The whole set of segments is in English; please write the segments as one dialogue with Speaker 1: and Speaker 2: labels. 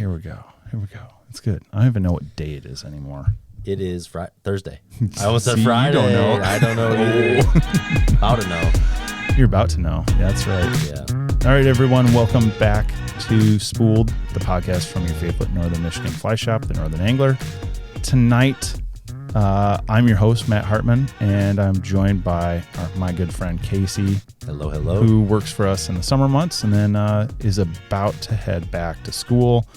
Speaker 1: Here we go. It's good. I don't even know what day it is anymore.
Speaker 2: It is Thursday. I almost said Friday.
Speaker 1: You don't know.
Speaker 2: I don't know either. About to know.
Speaker 1: You're about to know. Yeah, that's right.
Speaker 2: Yeah.
Speaker 1: All right, everyone. Welcome back to Spooled, the podcast from your favorite Northern Michigan fly shop, the Northern Angler. Tonight, I'm your host, Matt Hartman, and I'm joined by my good friend, Casey.
Speaker 2: Hello, hello.
Speaker 1: Who works for us in the summer months and then is about to head back to school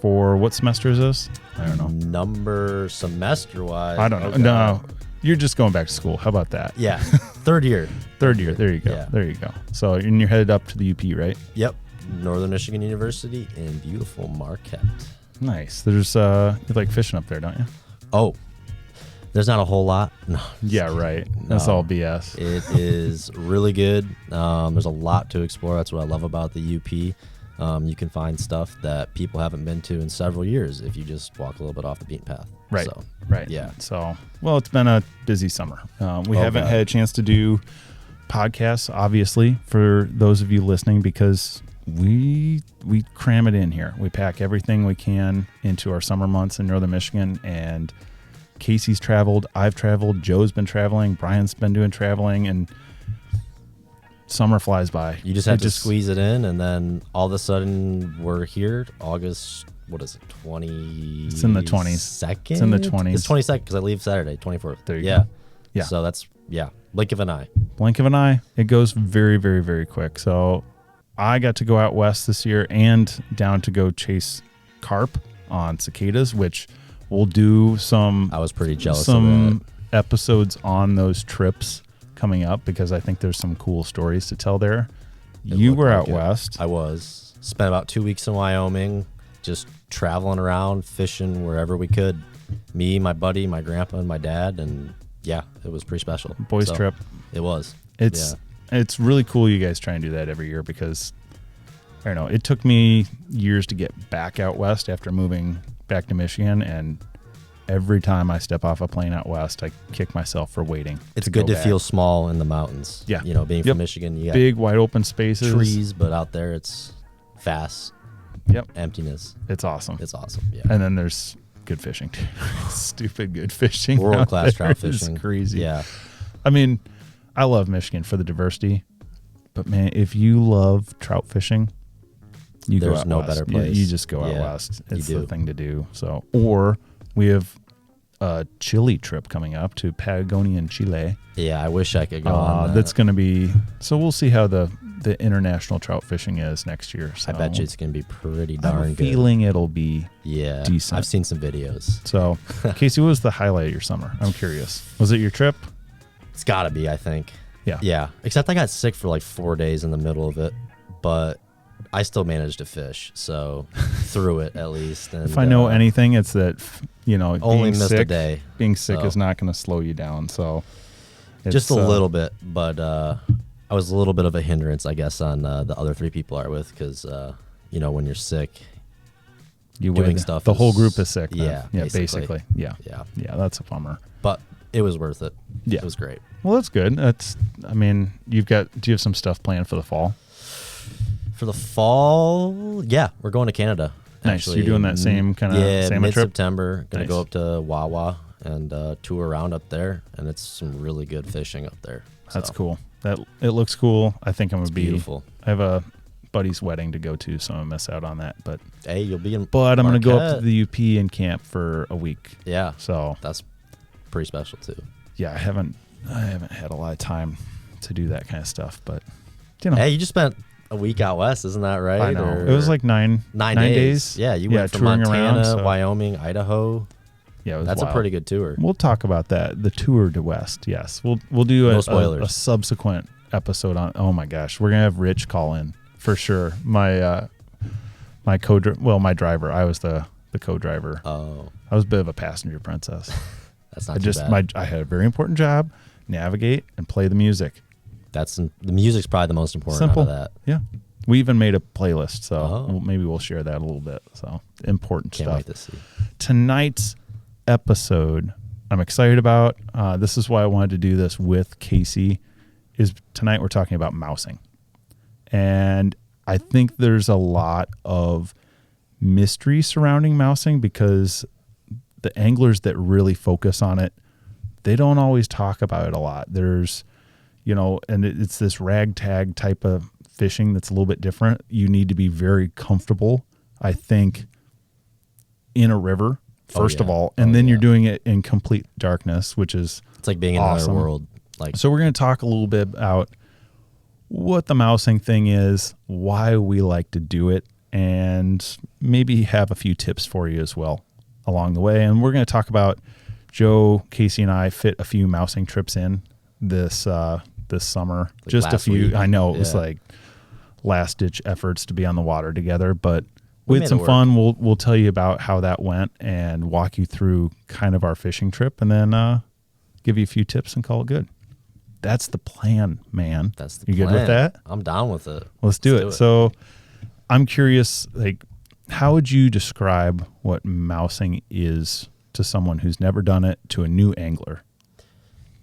Speaker 1: for what semester is this? I don't know.
Speaker 2: Number semester-wise.
Speaker 1: I don't know. No, you're just going back to school. How about that?
Speaker 2: Yeah. Third year.
Speaker 1: There you go.
Speaker 2: Yeah.
Speaker 1: There you go. So and you're headed up to the UP, right?
Speaker 2: Yep. Northern Michigan University in beautiful Marquette.
Speaker 1: Nice. There's you like fishing up there, don't you?
Speaker 2: Oh, there's not a whole lot. No.
Speaker 1: Yeah, right. That's all BS.
Speaker 2: It is really good. There's a lot to explore. That's what I love about the UP. You can find stuff that people haven't been to in several years if you just walk a little bit off the beaten path.
Speaker 1: Right.
Speaker 2: So,
Speaker 1: right.
Speaker 2: Yeah.
Speaker 1: So, well, it's been a busy summer. We haven't had a chance to do podcasts, obviously, for those of you listening, because we cram it in here. We pack everything we can into our summer months in Northern Michigan, and Casey's traveled, I've traveled, Joe's been traveling, Brian's been doing traveling, and summer flies by.
Speaker 2: You just have to squeeze it in, and then all of a sudden we're here. August, what is it, 20?
Speaker 1: It's in the 20s.
Speaker 2: Second?
Speaker 1: It's in the 20s.
Speaker 2: It's 22nd because I leave Saturday, 24th.
Speaker 1: There you go. Yeah.
Speaker 2: So that's, blink of an eye.
Speaker 1: Blink of an eye. It goes very, very, very quick. So I got to go out west this year and down to go chase carp on cicadas, which we'll do some.
Speaker 2: I was pretty jealous of that.
Speaker 1: Episodes on those trips coming up because I think there's some cool stories to tell there. You were out west.
Speaker 2: I was. Spent about 2 weeks in Wyoming, just traveling around, fishing wherever we could. Me, my buddy, my grandpa, and my dad, and yeah, it was pretty special.
Speaker 1: Boys trip.
Speaker 2: It was.
Speaker 1: It's really cool you guys try and do that every year because, I don't know, it took me years to get back out west after moving back to Michigan, and every time I step off a plane out west, I kick myself for waiting.
Speaker 2: It's good to feel small in the mountains.
Speaker 1: Yeah.
Speaker 2: You know, being from Michigan, you got
Speaker 1: big, wide open spaces.
Speaker 2: Trees, but out there it's vast.
Speaker 1: Yep.
Speaker 2: Emptiness.
Speaker 1: It's awesome.
Speaker 2: It's awesome. Yeah.
Speaker 1: And then there's good fishing too. Stupid good fishing.
Speaker 2: World-class trout fishing.
Speaker 1: It's crazy.
Speaker 2: Yeah.
Speaker 1: I mean, I love Michigan for the diversity, but man, if you love trout fishing,
Speaker 2: there's no better place.
Speaker 1: You just go out west. It's the thing to do. So, or we have a Chile trip coming up to Patagonia in Chile.
Speaker 2: Yeah, I wish I could go on that.
Speaker 1: That's going to be, so we'll see how the international trout fishing is next year. So
Speaker 2: I bet you it's going to be pretty darn good.
Speaker 1: Feeling it'll be decent.
Speaker 2: I've seen some videos.
Speaker 1: So, Casey, what was the highlight of your summer? I'm curious. Was it your trip?
Speaker 2: It's got to be, I think.
Speaker 1: Yeah.
Speaker 2: Yeah. Except I got sick for like 4 days in the middle of it, but I still managed to fish, so through it at least. And,
Speaker 1: if I know anything, it's that,
Speaker 2: only missed a day.
Speaker 1: Being sick is not going to slow you down. So
Speaker 2: just a little bit, but I was a little bit of a hindrance, I guess, on the other three people I are with because, when you're sick, doing stuff.
Speaker 1: The whole group is sick. Then.
Speaker 2: Yeah,
Speaker 1: basically. Yeah, that's a bummer.
Speaker 2: But it was worth it.
Speaker 1: Yeah,
Speaker 2: it was great.
Speaker 1: Well, that's good. Do you have some stuff planned for the fall?
Speaker 2: For the fall, yeah, we're going to Canada.
Speaker 1: Nice. Actually, you're doing that same kind of salmon trip?
Speaker 2: Mid-September. Going to go up to Wawa and tour around up there, and it's some really good fishing up there.
Speaker 1: That's cool. It looks cool. I think I'm going to be
Speaker 2: beautiful.
Speaker 1: I have a buddy's wedding to go to, so I'm going to miss out on that. But
Speaker 2: hey, you'll be in
Speaker 1: But I'm going to go up to the UP and camp for a week.
Speaker 2: Yeah.
Speaker 1: So
Speaker 2: that's pretty special too.
Speaker 1: Yeah, I haven't had a lot of time to do that kind of stuff, but
Speaker 2: Hey, you just spent a week out west, isn't that right?
Speaker 1: I know. It was like nine days.
Speaker 2: Yeah, you went from Montana, Wyoming, Idaho.
Speaker 1: Yeah,
Speaker 2: that's
Speaker 1: wild.
Speaker 2: A pretty good tour.
Speaker 1: We'll talk about that. The tour to West. Yes, we'll do a subsequent episode on. Oh my gosh, we're gonna have Rich call in for sure. My driver. I was the co-driver.
Speaker 2: Oh,
Speaker 1: I was a bit of a passenger princess.
Speaker 2: That's not too bad.
Speaker 1: I had a very important job: navigate and play the music.
Speaker 2: The music's probably the most important
Speaker 1: Simple.
Speaker 2: out of that.
Speaker 1: Yeah. We even made a playlist, so maybe we'll share that a little bit. So important stuff.
Speaker 2: Can't wait to see.
Speaker 1: Tonight's episode I'm excited about. This is why I wanted to do this with Casey. Is tonight we're talking about mousing. And I think there's a lot of mystery surrounding mousing because the anglers that really focus on it, they don't always talk about it a lot. There's, and it's this ragtag type of fishing that's a little bit different. You need to be very comfortable, I think, in a river, first of all, and then you're doing it in complete darkness, which is
Speaker 2: it's like being
Speaker 1: awesome.
Speaker 2: In another world.
Speaker 1: So we're going to talk a little bit about what the mousing thing is, why we like to do it, and maybe have a few tips for you as well along the way. And we're going to talk about Joe, Casey, and I fit a few mousing trips in this summer. Like just a few. Week. I know it was like last ditch efforts to be on the water together, but we had some fun. We'll tell you about how that went and walk you through kind of our fishing trip, and then give you a few tips and call it good. That's the plan, man.
Speaker 2: That's the
Speaker 1: plan. You good with that?
Speaker 2: I'm down with it.
Speaker 1: Let's do it. So I'm curious, like, how would you describe what mousing is to someone who's never done it, to a new angler?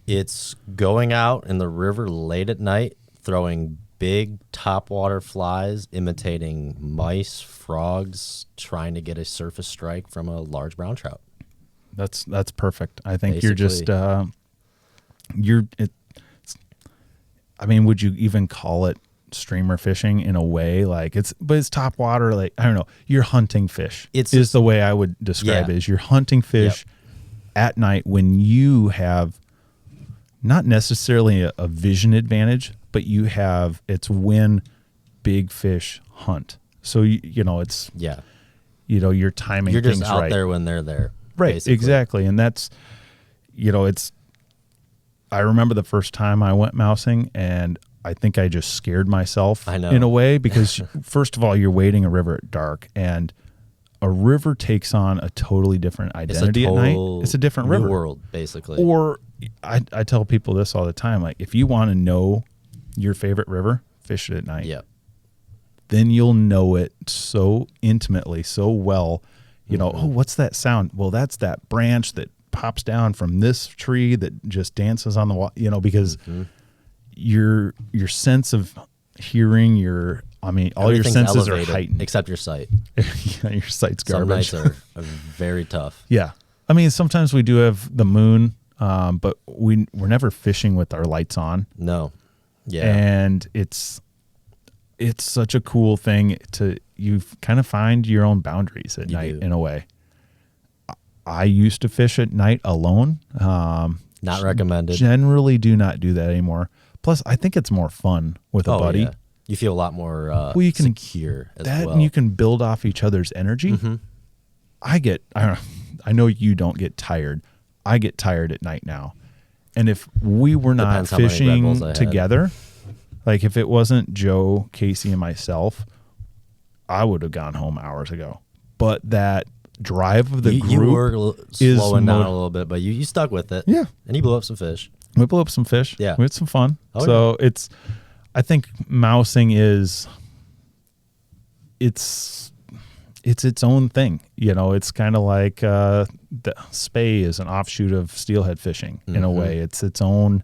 Speaker 2: It's going out in the river late at night, throwing big topwater flies, imitating mice, frogs, trying to get a surface strike from a large brown trout.
Speaker 1: That's perfect. I think basically, you're just I mean, would you even call it streamer fishing in a way? Like but it's top water. Like, I don't know. You're hunting fish. Is the way I would describe it. Is you're hunting fish at night when you have not necessarily a vision advantage, but it's when big fish hunt. So it's you're timing.
Speaker 2: You're just
Speaker 1: things
Speaker 2: out
Speaker 1: right.
Speaker 2: there when they're there.
Speaker 1: Right.
Speaker 2: Basically.
Speaker 1: Exactly. And that's I remember the first time I went mousing, and I think I just scared myself in a way because, first of all, you're wading a river at dark, and a river takes on a totally different identity at night. It's a different river.
Speaker 2: World, basically.
Speaker 1: Or I tell people this all the time, like, if you want to know your favorite river, fish it at night.
Speaker 2: Yep.
Speaker 1: Then you'll know it so intimately, so well. Oh, what's that sound? Well, that's that branch that pops down from this tree that just dances on the wall, because your sense of hearing, all your senses are heightened.
Speaker 2: Except your sight.
Speaker 1: Your sight's garbage.
Speaker 2: Some nights are very tough.
Speaker 1: Yeah. I mean, sometimes we do have the moon, but we're never fishing with our lights on.
Speaker 2: No. Yeah.
Speaker 1: And it's such a cool thing you kind of find your own boundaries at night in a way. I used to fish at night alone.
Speaker 2: Not recommended.
Speaker 1: Generally do not do that anymore. Plus, I think it's more fun with a buddy. Yeah.
Speaker 2: You feel a lot more
Speaker 1: you can,
Speaker 2: secure as well.
Speaker 1: And you can build off each other's energy. Mm-hmm. I know you don't get tired. I get tired at night now. And if we were not fishing together, like if it wasn't Joe, Casey, and myself, I would have gone home hours ago. But that drive of the group
Speaker 2: you were slowing down a little bit, but you stuck with it.
Speaker 1: Yeah.
Speaker 2: And you blew up some fish.
Speaker 1: We blew up some fish.
Speaker 2: Yeah.
Speaker 1: We had some fun.
Speaker 2: Oh,
Speaker 1: so I think mousing it's its own thing. It's kind of like the spay is an offshoot of steelhead fishing in a way. It's its own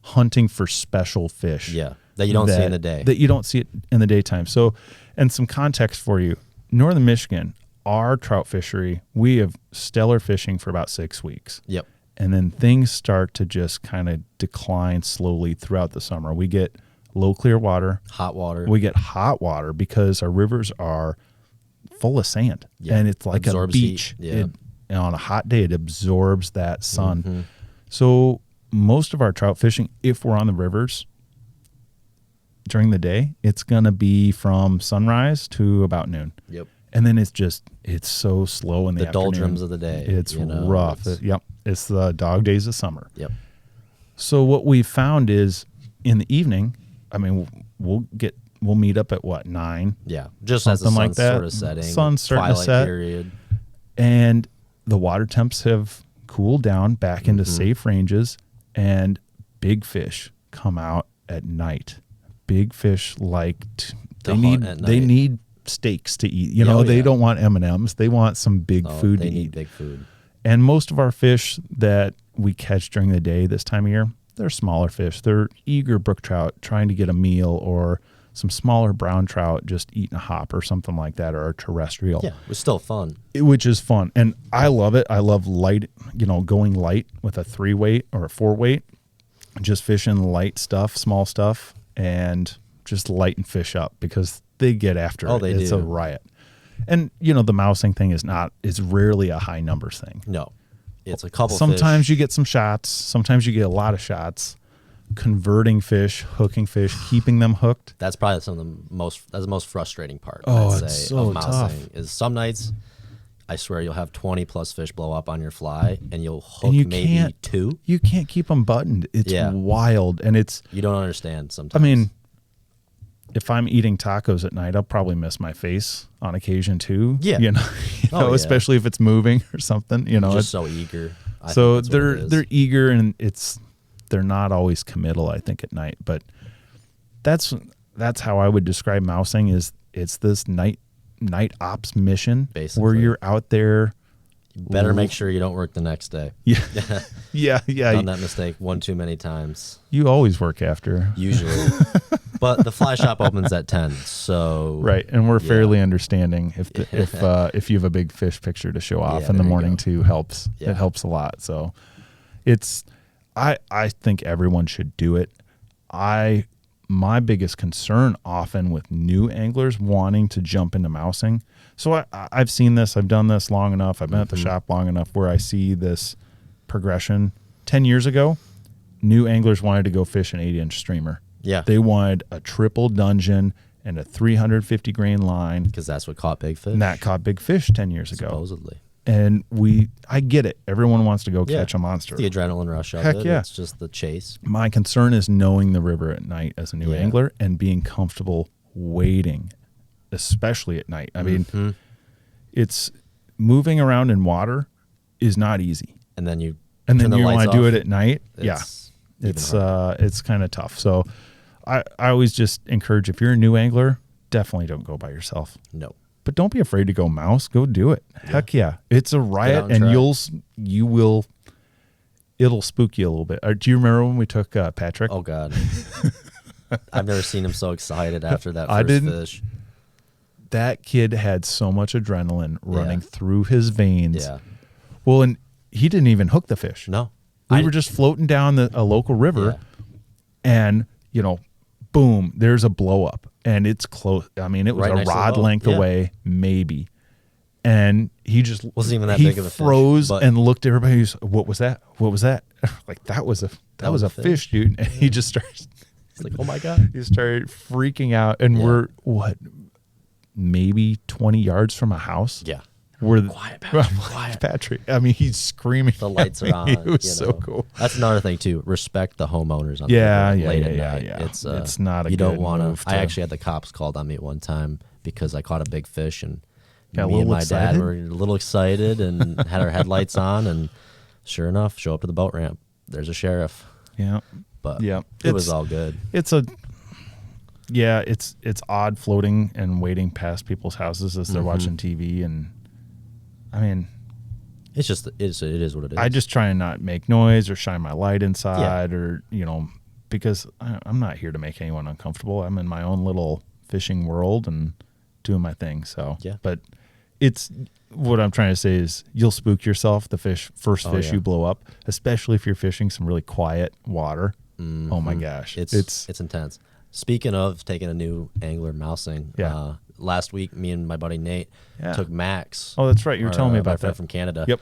Speaker 1: hunting for special fish.
Speaker 2: Yeah. That you don't see in the day.
Speaker 1: That you don't see it in the daytime. So, and some context for you, Northern Michigan, our trout fishery, we have stellar fishing for about 6 weeks.
Speaker 2: Yep.
Speaker 1: And then things start to just kind of decline slowly throughout the summer. We get low clear water.
Speaker 2: Hot water.
Speaker 1: We get hot water because our rivers are full of sand.
Speaker 2: Yeah.
Speaker 1: And it's like
Speaker 2: absorbs
Speaker 1: a beach.
Speaker 2: Yeah.
Speaker 1: And on a hot day, it absorbs that sun. Mm-hmm. So most of our trout fishing, if we're on the rivers during the day, it's going to be from sunrise to about noon.
Speaker 2: Yep.
Speaker 1: And then it's so slow in the afternoon.
Speaker 2: Doldrums of the day.
Speaker 1: It's rough. It's the dog days of summer.
Speaker 2: Yep.
Speaker 1: So what we found is in the evening, I mean, we'll meet up at 9?
Speaker 2: Yeah. Just as the sun's like sort of setting.
Speaker 1: Sun's starting to set.
Speaker 2: Period.
Speaker 1: And the water temps have cooled down back into safe ranges, and big fish come out at night. Big fish they need steaks to eat. They don't want M&Ms. They want some big food to eat.
Speaker 2: They need big food.
Speaker 1: And most of our fish that we catch during the day this time of year, they're smaller fish. They're eager brook trout trying to get a meal, or some smaller brown trout just eating a hop or something like that, or a terrestrial.
Speaker 2: Yeah, it was still fun.
Speaker 1: Which is fun. And I love it. I love light, going light with a 3-weight or a 4-weight, just fishing light stuff, small stuff, and just lighten fish up because they get after it. It's a riot. And, the mousing thing is rarely a high numbers thing.
Speaker 2: No, it's a couple
Speaker 1: Sometimes
Speaker 2: fish.
Speaker 1: you get some shots. Sometimes you get a lot of shots. Converting fish, hooking fish, keeping them hooked.
Speaker 2: That's probably that's the most frustrating part.
Speaker 1: Oh,
Speaker 2: I'd
Speaker 1: it's
Speaker 2: say,
Speaker 1: so
Speaker 2: of mousing
Speaker 1: tough.
Speaker 2: is some nights, I swear you'll have 20 plus fish blow up on your fly and you'll hook
Speaker 1: And
Speaker 2: maybe 2.
Speaker 1: You can't keep them buttoned. It's wild. And
Speaker 2: You don't understand sometimes.
Speaker 1: I mean, if I'm eating tacos at night, I'll probably miss my face on occasion too.
Speaker 2: Yeah.
Speaker 1: Especially if it's moving or something,
Speaker 2: Just
Speaker 1: it's
Speaker 2: so eager.
Speaker 1: So they're eager, and they're not always committal, I think, at night. But that's how I would describe mousing it's this night ops mission,
Speaker 2: basically,
Speaker 1: where you're out there.
Speaker 2: You better make sure you don't work the next day.
Speaker 1: Yeah. Yeah.
Speaker 2: Done that mistake one too many times.
Speaker 1: You always work after.
Speaker 2: Usually. But the fly shop opens at 10, so
Speaker 1: right, and we're fairly understanding if you have a big fish picture to show off in the morning too helps. Yeah. It helps a lot. So I think everyone should do it. My biggest concern often with new anglers wanting to jump into mousing. So I've seen this. I've done this long enough. I've been at the shop long enough where I see this progression. 10 years ago, new anglers wanted to go fish an 8-inch streamer.
Speaker 2: Yeah.
Speaker 1: They wanted a triple dungeon and a 350 grain line.
Speaker 2: Because that's what caught big fish.
Speaker 1: And that caught big fish 10 years ago.
Speaker 2: Supposedly.
Speaker 1: And I get it. Everyone wants to go catch a monster.
Speaker 2: The adrenaline rush of
Speaker 1: Heck
Speaker 2: it.
Speaker 1: yeah.
Speaker 2: It's just the chase.
Speaker 1: My concern is knowing the river at night as a new angler and being comfortable waiting, especially at night. I mean, it's moving around in water is not easy.
Speaker 2: And then you
Speaker 1: want to do it at night.
Speaker 2: It's
Speaker 1: kind of tough. So I always just encourage, if you're a new angler, definitely don't go by yourself.
Speaker 2: No.
Speaker 1: But don't be afraid to go mouse. Go do it. Yeah. Heck yeah. It's a riot, and it'll spook you a little bit. Do you remember when we took Patrick?
Speaker 2: Oh, God. I've never seen him so excited after that first fish.
Speaker 1: That kid had so much adrenaline running through his veins.
Speaker 2: Yeah.
Speaker 1: Well, and he didn't even hook the fish.
Speaker 2: No.
Speaker 1: We were just floating down a local river, and, boom, there's a blow up. And it's close. I mean, it was a rod length away, maybe. And he just
Speaker 2: wasn't even that big of a fish.
Speaker 1: He froze and looked at everybody. He was, what was that? What was that? Like, that was a fish, dude. And he just started.
Speaker 2: He's like, oh my God.
Speaker 1: He started freaking out. And we're maybe 20 yards from a house.
Speaker 2: Yeah.
Speaker 1: Quiet, Patrick. Quiet, Patrick. I mean, he's screaming.
Speaker 2: The lights are on.
Speaker 1: It was so cool.
Speaker 2: That's another thing too. Respect the homeowners on late at night.
Speaker 1: Yeah. It's not a
Speaker 2: you
Speaker 1: good
Speaker 2: don't want
Speaker 1: move
Speaker 2: to. I actually had the cops called on me at one time because I caught a big fish, and
Speaker 1: me
Speaker 2: and my dad were a little excited and had our headlights on, and sure enough, show up to the boat ramp. There's a sheriff.
Speaker 1: Yeah.
Speaker 2: But it was all good.
Speaker 1: It's odd floating and waiting past people's houses as they're watching TV, and I mean,
Speaker 2: it is what it is.
Speaker 1: I just try and not make noise or shine my light inside, or because I'm not here to make anyone uncomfortable. I'm in my own little fishing world and doing my thing. So but it's what I'm trying to say is you'll spook yourself the fish you blow up, especially if you're fishing some really quiet water. Oh my gosh, it's
Speaker 2: intense. Speaking of taking a new angler mousing, last week, me and my buddy Nate took Max.
Speaker 1: Oh, that's right. You were telling me about that.
Speaker 2: From Canada.
Speaker 1: Yep.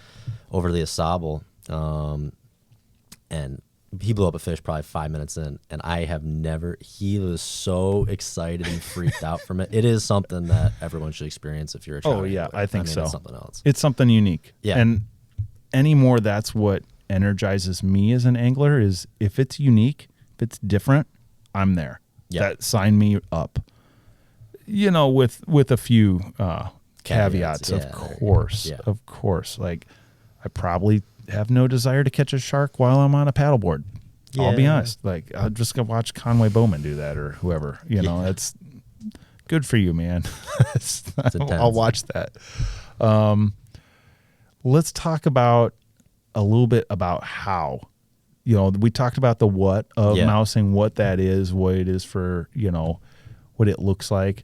Speaker 2: Over to the Asable. And he blew up a fish probably 5 minutes in. And he was so excited and freaked out from it. It is something that everyone should experience if you're a trout angler.
Speaker 1: I think so.
Speaker 2: It's something else.
Speaker 1: It's something unique.
Speaker 2: Yeah.
Speaker 1: And anymore, that's what energizes me as an angler is if it's unique, if it's different, I'm there. Yeah. That sign me up. With a few caveats, of course. Yeah. Of course. Like, I probably have no desire to catch a shark while I'm on a paddleboard. Yeah. I'll be honest. Like, I'll just go watch Conway Bowman do that or whoever. It's good for you, man. I'll watch that. Let's talk about a little bit about how. We talked about the what of mousing, what that is, what it is for, what it looks like.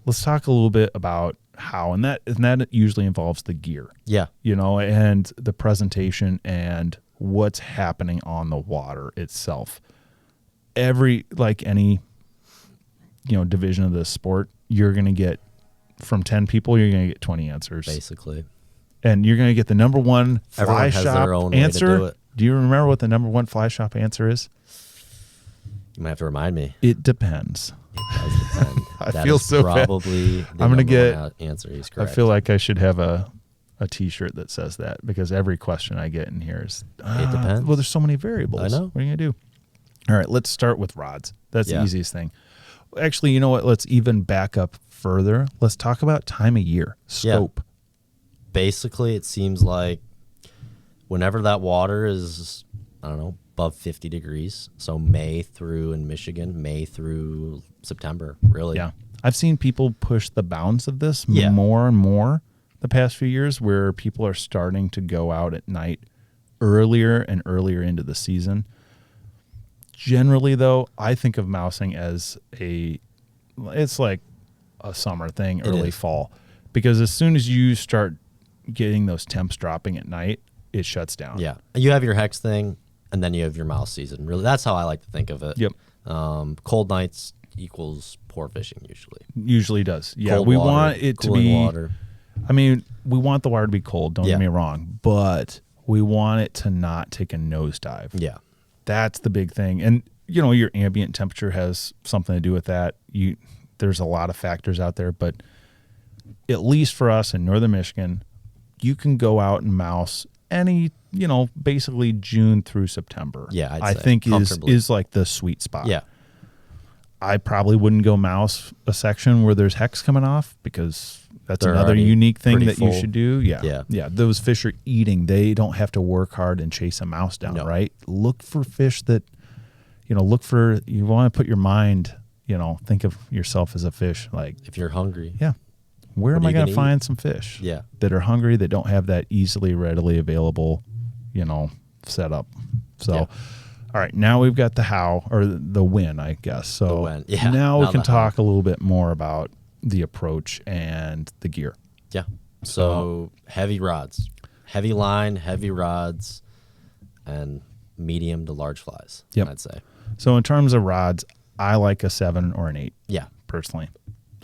Speaker 1: Let's talk a little bit about how, and that usually involves the gear.
Speaker 2: Yeah.
Speaker 1: And the presentation and what's happening on the water itself. Like any, division of this sport, you're going to get from 10 people, you're going to get 20 answers.
Speaker 2: Basically.
Speaker 1: And you're going to get the number one fly shop answer. Do you remember what the number one fly shop answer is?
Speaker 2: You might have to remind me.
Speaker 1: It depends.
Speaker 2: It does depend.
Speaker 1: I feel so
Speaker 2: probably
Speaker 1: bad. I'm going to get
Speaker 2: answer. He's correct.
Speaker 1: I feel like I should have a T-shirt that says that, because every question I get in here is
Speaker 2: it depends.
Speaker 1: Well, there's so many variables.
Speaker 2: I know.
Speaker 1: What are you going to do? All right, let's start with rods. That's the easiest thing. Actually, you know what? Let's even back up further. Let's talk about time of year, scope.
Speaker 2: Yeah. Basically, it seems like whenever that water is, above 50 degrees, so May through September, really.
Speaker 1: Yeah. I've seen people push the bounds of this more and more the past few years, where people are starting to go out at night earlier and earlier into the season. Generally, though, I think of mousing as it's like a summer thing, early fall, because as soon as you start getting those temps dropping at night, it shuts down.
Speaker 2: Yeah. You have your hex thing, and then you have your mouse season. Really, that's how I like to think of it.
Speaker 1: Yep.
Speaker 2: Cold nights equals poor fishing usually.
Speaker 1: Usually does. Yeah.
Speaker 2: Cold
Speaker 1: we
Speaker 2: water,
Speaker 1: want it to be
Speaker 2: water.
Speaker 1: I mean, we want the water to be cold, don't get me wrong, but we want it to not take a nosedive.
Speaker 2: Yeah.
Speaker 1: That's the big thing. And, your ambient temperature has something to do with that. There's a lot of factors out there, but at least for us in northern Michigan, you can go out and mouse any, basically June through September.
Speaker 2: Yeah,
Speaker 1: I think is like the sweet spot.
Speaker 2: Yeah.
Speaker 1: I probably wouldn't go mouse a section where there's hex coming off, because that's another unique thing that you should do. Yeah. Those fish are eating. They don't have to work hard and chase a mouse down, right? Look for fish that, you want to put your mind, think of yourself as a fish. Like,
Speaker 2: if you're hungry.
Speaker 1: Yeah. Where am I going to find some fish that are hungry, that don't have that easily, readily available, setup? So, all right, now we've got the how, or the when, I guess. So
Speaker 2: the when. Yeah,
Speaker 1: now we can talk a little bit more about the approach and the gear.
Speaker 2: Yeah. So heavy rods, heavy line, heavy rods, and medium to large flies, I'd say.
Speaker 1: So in terms of rods, I like a 7 or an 8.
Speaker 2: Yeah.
Speaker 1: Personally.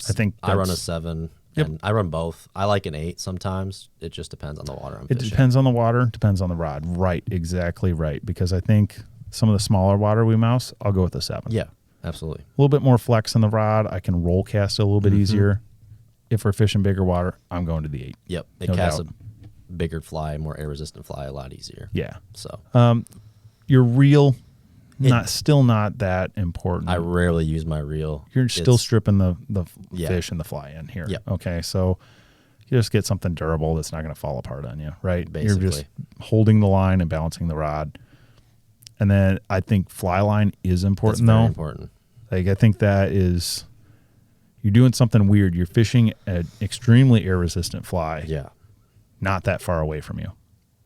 Speaker 1: I think
Speaker 2: I run a 7. And I run both. I like an 8 sometimes. It just depends on the water I'm fishing.
Speaker 1: It depends on the water, depends on the rod. Right, exactly right. Because I think some of the smaller water we mouse, I'll go with a 7.
Speaker 2: Yeah, absolutely.
Speaker 1: A little bit more flex in the rod. I can roll cast it a little bit easier. If we're fishing bigger water, I'm going to the 8.
Speaker 2: Yep. It casts a bigger fly, more air-resistant fly a lot easier.
Speaker 1: Yeah.
Speaker 2: So
Speaker 1: your reel, still not that important.
Speaker 2: I rarely use my reel.
Speaker 1: You're still stripping the fish and the fly in here.
Speaker 2: Yep.
Speaker 1: Okay, so you just get something durable that's not going to fall apart on you, right?
Speaker 2: Basically.
Speaker 1: You're just holding the line and balancing the rod. And then I think fly line is important,
Speaker 2: That's very important.
Speaker 1: Like, I think that is, you're doing something weird. You're fishing an extremely air-resistant fly.
Speaker 2: Yeah.
Speaker 1: Not that far away from you.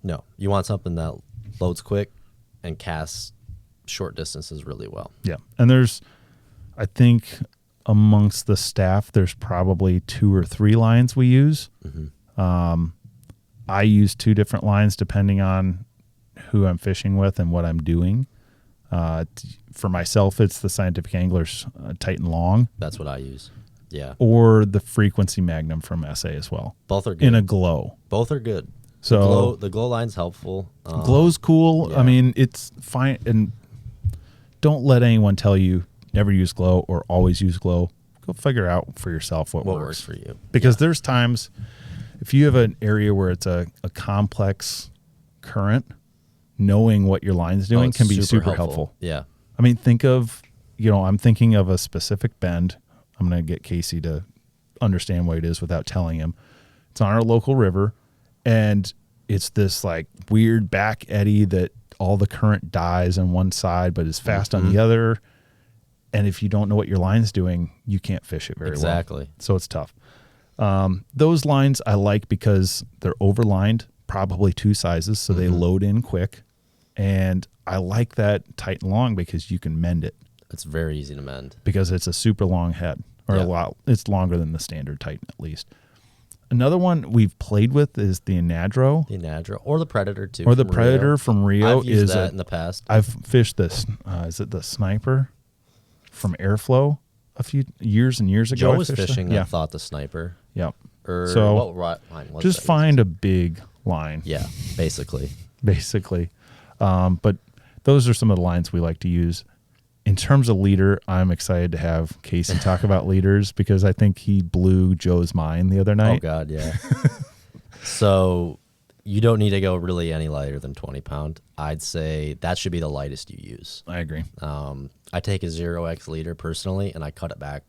Speaker 2: No. You want something that loads quick and casts short distances really well.
Speaker 1: Yeah. And I think amongst the staff, there's probably 2 or 3 lines we use. I use 2 different lines depending on who I'm fishing with and what I'm doing. For myself, it's the Scientific Angler's Titan Long.
Speaker 2: That's what I use. Yeah.
Speaker 1: Or the Frequency Magnum from SA as well.
Speaker 2: Both are good.
Speaker 1: In a glow.
Speaker 2: Both are good.
Speaker 1: So
Speaker 2: the glow line's helpful.
Speaker 1: Glow's cool. Yeah. I mean, it's fine. And don't let anyone tell you never use glow or always use glow. Go figure out for yourself what works
Speaker 2: for you.
Speaker 1: Because there's times, if you have an area where it's a complex current, knowing what your line's doing can be super helpful.
Speaker 2: Yeah.
Speaker 1: I mean, think of, I'm thinking of a specific bend. I'm going to get Casey to understand what it is without telling him. It's on our local river, and it's this like weird back eddy that all the current dies on one side but is fast on the other. And if you don't know what your line's doing, you can't fish it very well.
Speaker 2: Exactly.
Speaker 1: So it's tough. Those lines I like because they're overlined, probably 2 sizes, so they load in quick. And I like that Titan Long because you can mend it.
Speaker 2: It's very easy to mend.
Speaker 1: Because it's a super long head, or a lot. It's longer than the standard Titan at least. Another one we've played with is the Anadro.
Speaker 2: The Anadro or the Predator too.
Speaker 1: Or the Predator from Rio.
Speaker 2: I've used that in the past.
Speaker 1: I've fished this. Is it the Sniper from Airflow a few years and years ago?
Speaker 2: Joe was fishing that. Thought the Sniper.
Speaker 1: Yep.
Speaker 2: So what line was
Speaker 1: just
Speaker 2: that?
Speaker 1: find a big line.
Speaker 2: Yeah, basically.
Speaker 1: But those are some of the lines we like to use. In terms of leader, I'm excited to have Casey talk about leaders because I think he blew Joe's mind the other night.
Speaker 2: Oh, God, yeah. So you don't need to go really any lighter than 20 pound. I'd say that should be the lightest you use.
Speaker 1: I agree.
Speaker 2: I take a 0x leader personally, and I cut it back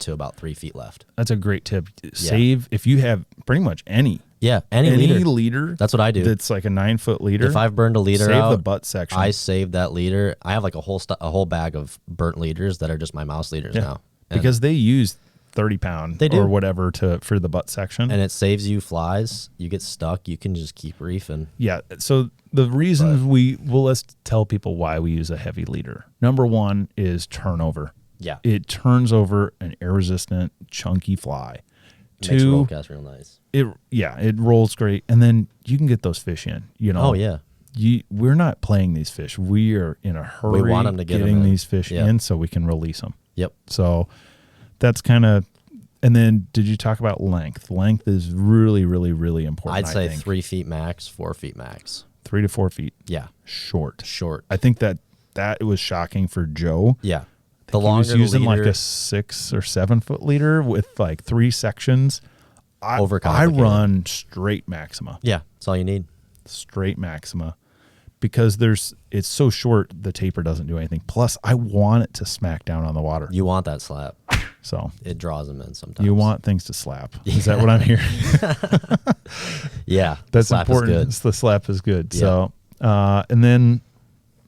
Speaker 2: to about 3 feet left.
Speaker 1: That's a great tip. Save if you have pretty much any.
Speaker 2: Yeah, any
Speaker 1: leader.
Speaker 2: That's what I do.
Speaker 1: That's like a 9-foot leader.
Speaker 2: If I've burned a leader
Speaker 1: save
Speaker 2: out,
Speaker 1: the butt section.
Speaker 2: I save that leader. I have like a whole bag of burnt leaders that are just my mouse leaders now.
Speaker 1: Because they use 30 pound or whatever for the butt section.
Speaker 2: And it saves you flies. You get stuck, you can just keep reefing.
Speaker 1: Yeah. So the reason let's tell people why we use a heavy leader. Number one is turnover.
Speaker 2: Yeah.
Speaker 1: It turns over an air resistant, chunky fly.
Speaker 2: Makes roll cast real nice.
Speaker 1: It rolls great. And then you can get those fish in, you know.
Speaker 2: Oh, yeah.
Speaker 1: We're not playing these fish. We are in a hurry.
Speaker 2: We want them to get
Speaker 1: getting
Speaker 2: them in.
Speaker 1: these fish in so we can release them.
Speaker 2: Yep.
Speaker 1: So that's kind of, and then did you talk about length? Length is really, really, really important.
Speaker 2: I'd say 3 feet max, 4 feet max.
Speaker 1: 3 to 4 feet.
Speaker 2: Yeah.
Speaker 1: Short.
Speaker 2: I
Speaker 1: think that was shocking for Joe.
Speaker 2: Yeah.
Speaker 1: The longer he was using like a 6 or 7 foot leader with like 3 sections. I run straight Maxima.
Speaker 2: Yeah, that's all you need.
Speaker 1: Straight Maxima. Because it's so short, the taper doesn't do anything. Plus, I want it to smack down on the water.
Speaker 2: You want that slap.
Speaker 1: So
Speaker 2: it draws them in sometimes.
Speaker 1: You want things to slap. Is that what I'm hearing?
Speaker 2: Yeah.
Speaker 1: That's important. The slap is good. Yeah. So, and then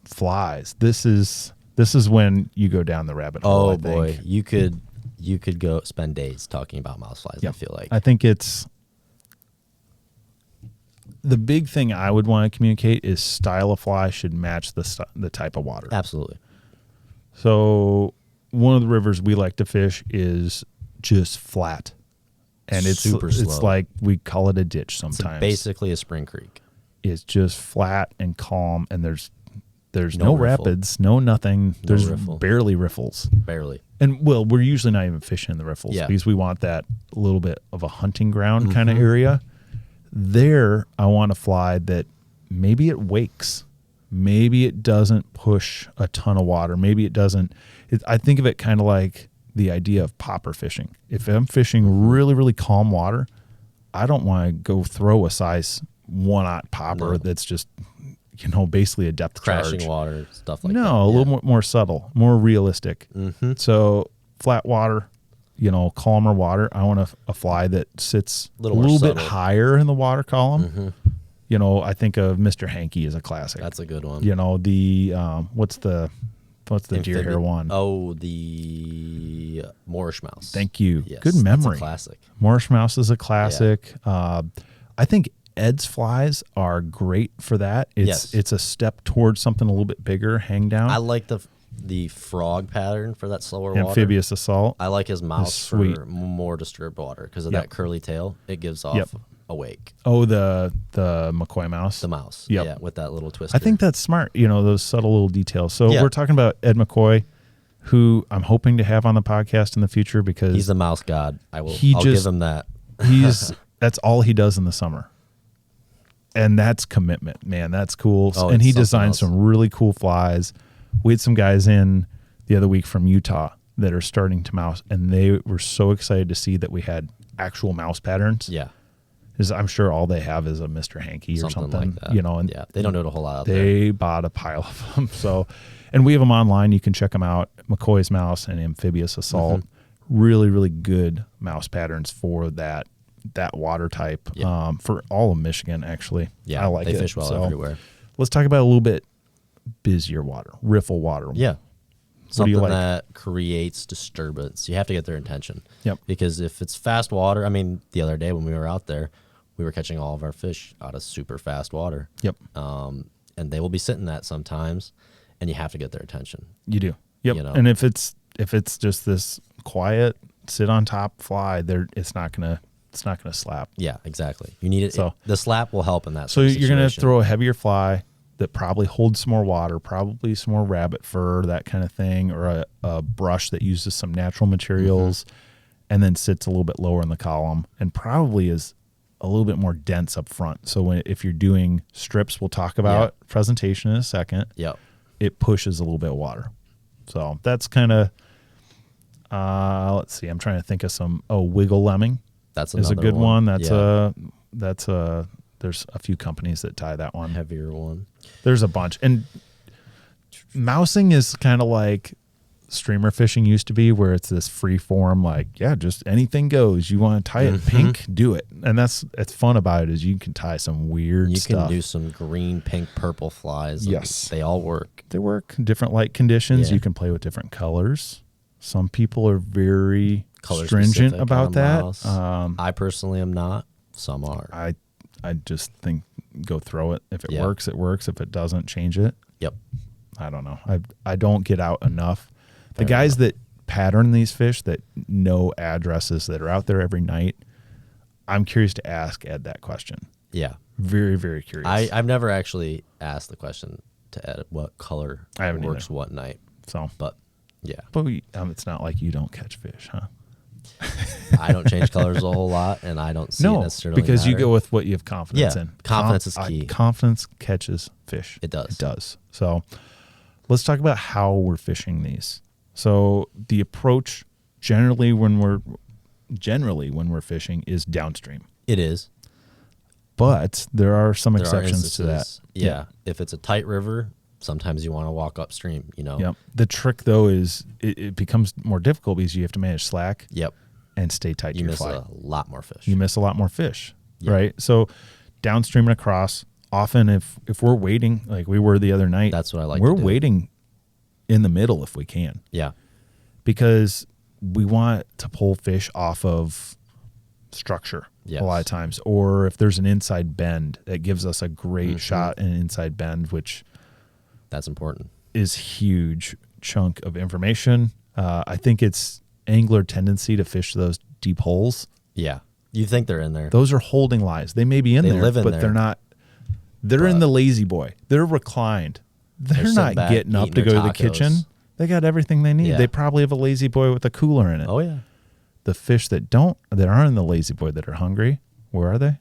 Speaker 1: flies. This is when you go down the rabbit hole.
Speaker 2: Oh, boy. You could go spend days talking about mouse flies, I feel like.
Speaker 1: I think it's the big thing I would want to communicate is style of fly should match the type of water.
Speaker 2: Absolutely.
Speaker 1: So one of the rivers we like to fish is just flat. And it's
Speaker 2: super slow.
Speaker 1: It's like we call it a ditch sometimes.
Speaker 2: It's basically a spring creek.
Speaker 1: It's just flat and calm, and there's no rapids, no nothing. There's barely riffles.
Speaker 2: Barely.
Speaker 1: And, well, we're usually not even fishing in the riffles because we want that little bit of a hunting ground kind of area. There, I want a fly that maybe it wakes. Maybe it doesn't push a ton of water. Maybe it doesn't. I think of it kind of like the idea of popper fishing. If I'm fishing really, really calm water, I don't want to go throw a size 1/0 popper that's just, basically a depth
Speaker 2: crashing
Speaker 1: charge.
Speaker 2: Water, stuff like that.
Speaker 1: No, a little more subtle, more realistic. So flat water, calmer water. I want a fly that sits a little bit higher in the water column. I think of Mr. Hanky as a classic.
Speaker 2: That's a good one.
Speaker 1: The what's the deer hair one?
Speaker 2: Oh, the Moorish mouse.
Speaker 1: Thank you.
Speaker 2: Yes,
Speaker 1: good memory.
Speaker 2: That's a classic.
Speaker 1: Moorish mouse is a classic. Yeah. I think Ed's flies are great for that. It's a step towards something a little bit bigger, hang down.
Speaker 2: I like the frog pattern for that slower water.
Speaker 1: Amphibious assault.
Speaker 2: I like his mouse for more disturbed water because of that curly tail. It gives off a wake.
Speaker 1: Oh, the McCoy mouse.
Speaker 2: The mouse.
Speaker 1: Yep.
Speaker 2: Yeah, with that little twister.
Speaker 1: I think that's smart. Those subtle little details. So we're talking about Ed McCoy, who I'm hoping to have on the podcast in the future because
Speaker 2: he's the mouse god. I'll give him that.
Speaker 1: That's all he does in the summer. And that's commitment, man. That's cool.
Speaker 2: Oh,
Speaker 1: and he designed some really cool flies. We had some guys in the other week from Utah that are starting to mouse, and they were so excited to see that we had actual mouse patterns.
Speaker 2: Yeah.
Speaker 1: Because I'm sure all they have is a Mr. Hanky or something
Speaker 2: like that.
Speaker 1: And
Speaker 2: they don't do it a whole lot out there.
Speaker 1: They bought a pile of them. So, and we have them online. You can check them out. McCoy's Mouse and Amphibious Assault. Really, really good mouse patterns for that water type. For all of Michigan, actually.
Speaker 2: Yeah,
Speaker 1: I like it.
Speaker 2: They fish well everywhere.
Speaker 1: Let's talk about a little bit busier water, riffle water.
Speaker 2: Yeah. Something that creates disturbance. You have to get their attention.
Speaker 1: Yep.
Speaker 2: Because if it's fast water, the other day when we were out there, we were catching all of our fish out of super fast water.
Speaker 1: Yep.
Speaker 2: And they will be sitting that sometimes, and you have to get their attention.
Speaker 1: You do. Yep. And if it's just this quiet, sit on top fly, it's not gonna slap.
Speaker 2: Yeah, exactly. You need it.
Speaker 1: So
Speaker 2: the slap will help in that.
Speaker 1: So you're gonna
Speaker 2: situation.
Speaker 1: throw a heavier fly that probably holds some more water, probably some more rabbit fur, that kind of thing, or a brush that uses some natural materials, and then sits a little bit lower in the column, and probably is a little bit more dense up front. So if you're doing strips, we'll talk about presentation in a second.
Speaker 2: Yep.
Speaker 1: It pushes a little bit of water. So that's kind of, let's see, I'm trying to think of some, wiggle lemming.
Speaker 2: That's
Speaker 1: is a good
Speaker 2: one.
Speaker 1: There's a few companies that tie that one.
Speaker 2: Heavier one.
Speaker 1: There's a bunch. And mousing is kind of like streamer fishing used to be, where it's this free form, like, just anything goes. You want to tie it pink, do it. And it's fun about it is you can tie some weird stuff.
Speaker 2: You can do some green, pink, purple flies.
Speaker 1: Yes.
Speaker 2: They all work.
Speaker 1: They work. Different light conditions.
Speaker 2: Yeah.
Speaker 1: You can play with different colors. Some people are very
Speaker 2: Color
Speaker 1: stringent
Speaker 2: specific
Speaker 1: about that.
Speaker 2: I personally am not. Some are.
Speaker 1: I just think go throw it. If it
Speaker 2: Yeah.
Speaker 1: works, it works. If it doesn't, change it.
Speaker 2: Yep.
Speaker 1: I don't know. I don't get out enough. The guys that pattern these fish that know addresses that are out there every night, I'm curious to ask Ed that question.
Speaker 2: Yeah.
Speaker 1: Very, very curious.
Speaker 2: I've never actually asked the question to Ed what color
Speaker 1: I haven't
Speaker 2: works
Speaker 1: either.
Speaker 2: what night.
Speaker 1: So,
Speaker 2: But yeah.
Speaker 1: but it's not like you don't catch fish, huh?
Speaker 2: I don't change colors a whole lot, and I don't see it necessarily
Speaker 1: because you
Speaker 2: matter.
Speaker 1: go with what you have confidence in.
Speaker 2: Confidence is key.
Speaker 1: Confidence catches fish.
Speaker 2: It does.
Speaker 1: It does. So let's talk about how we're fishing these. So the approach generally when we're fishing is downstream.
Speaker 2: It is.
Speaker 1: But there are some
Speaker 2: There are
Speaker 1: exceptions to that.
Speaker 2: instances, Yeah. If it's a tight river, sometimes you want to walk upstream,
Speaker 1: Yep. The trick though is it becomes more difficult because you have to manage slack.
Speaker 2: Yep.
Speaker 1: And stay tight to
Speaker 2: You
Speaker 1: your
Speaker 2: miss
Speaker 1: fly.
Speaker 2: a lot more fish.
Speaker 1: You miss a lot more fish,
Speaker 2: Yeah.
Speaker 1: right? So downstream and across, often if we're waiting, like we were the other night,
Speaker 2: That's what I like
Speaker 1: we're
Speaker 2: to do.
Speaker 1: waiting in the middle if we can,
Speaker 2: Yeah.
Speaker 1: because we want to pull fish off of structure
Speaker 2: Yes.
Speaker 1: a lot of times, or if there's an inside bend that gives us a great shot in an inside bend, which
Speaker 2: That's important.
Speaker 1: is huge chunk of information. I think it's angler tendency to fish those deep holes.
Speaker 2: Yeah. You think they're in there.
Speaker 1: Those are holding lies. They may be in
Speaker 2: They
Speaker 1: there,
Speaker 2: live in
Speaker 1: but
Speaker 2: there.
Speaker 1: they're not. They're in the lazy boy. They're reclined. They're
Speaker 2: sitting
Speaker 1: not
Speaker 2: back,
Speaker 1: getting up
Speaker 2: eating
Speaker 1: to go
Speaker 2: their
Speaker 1: to the kitchen.
Speaker 2: tacos.
Speaker 1: They got everything they need.
Speaker 2: Yeah.
Speaker 1: They probably have a lazy boy with a cooler in it.
Speaker 2: Oh, yeah.
Speaker 1: The fish that aren't in the lazy boy that are hungry, where are they?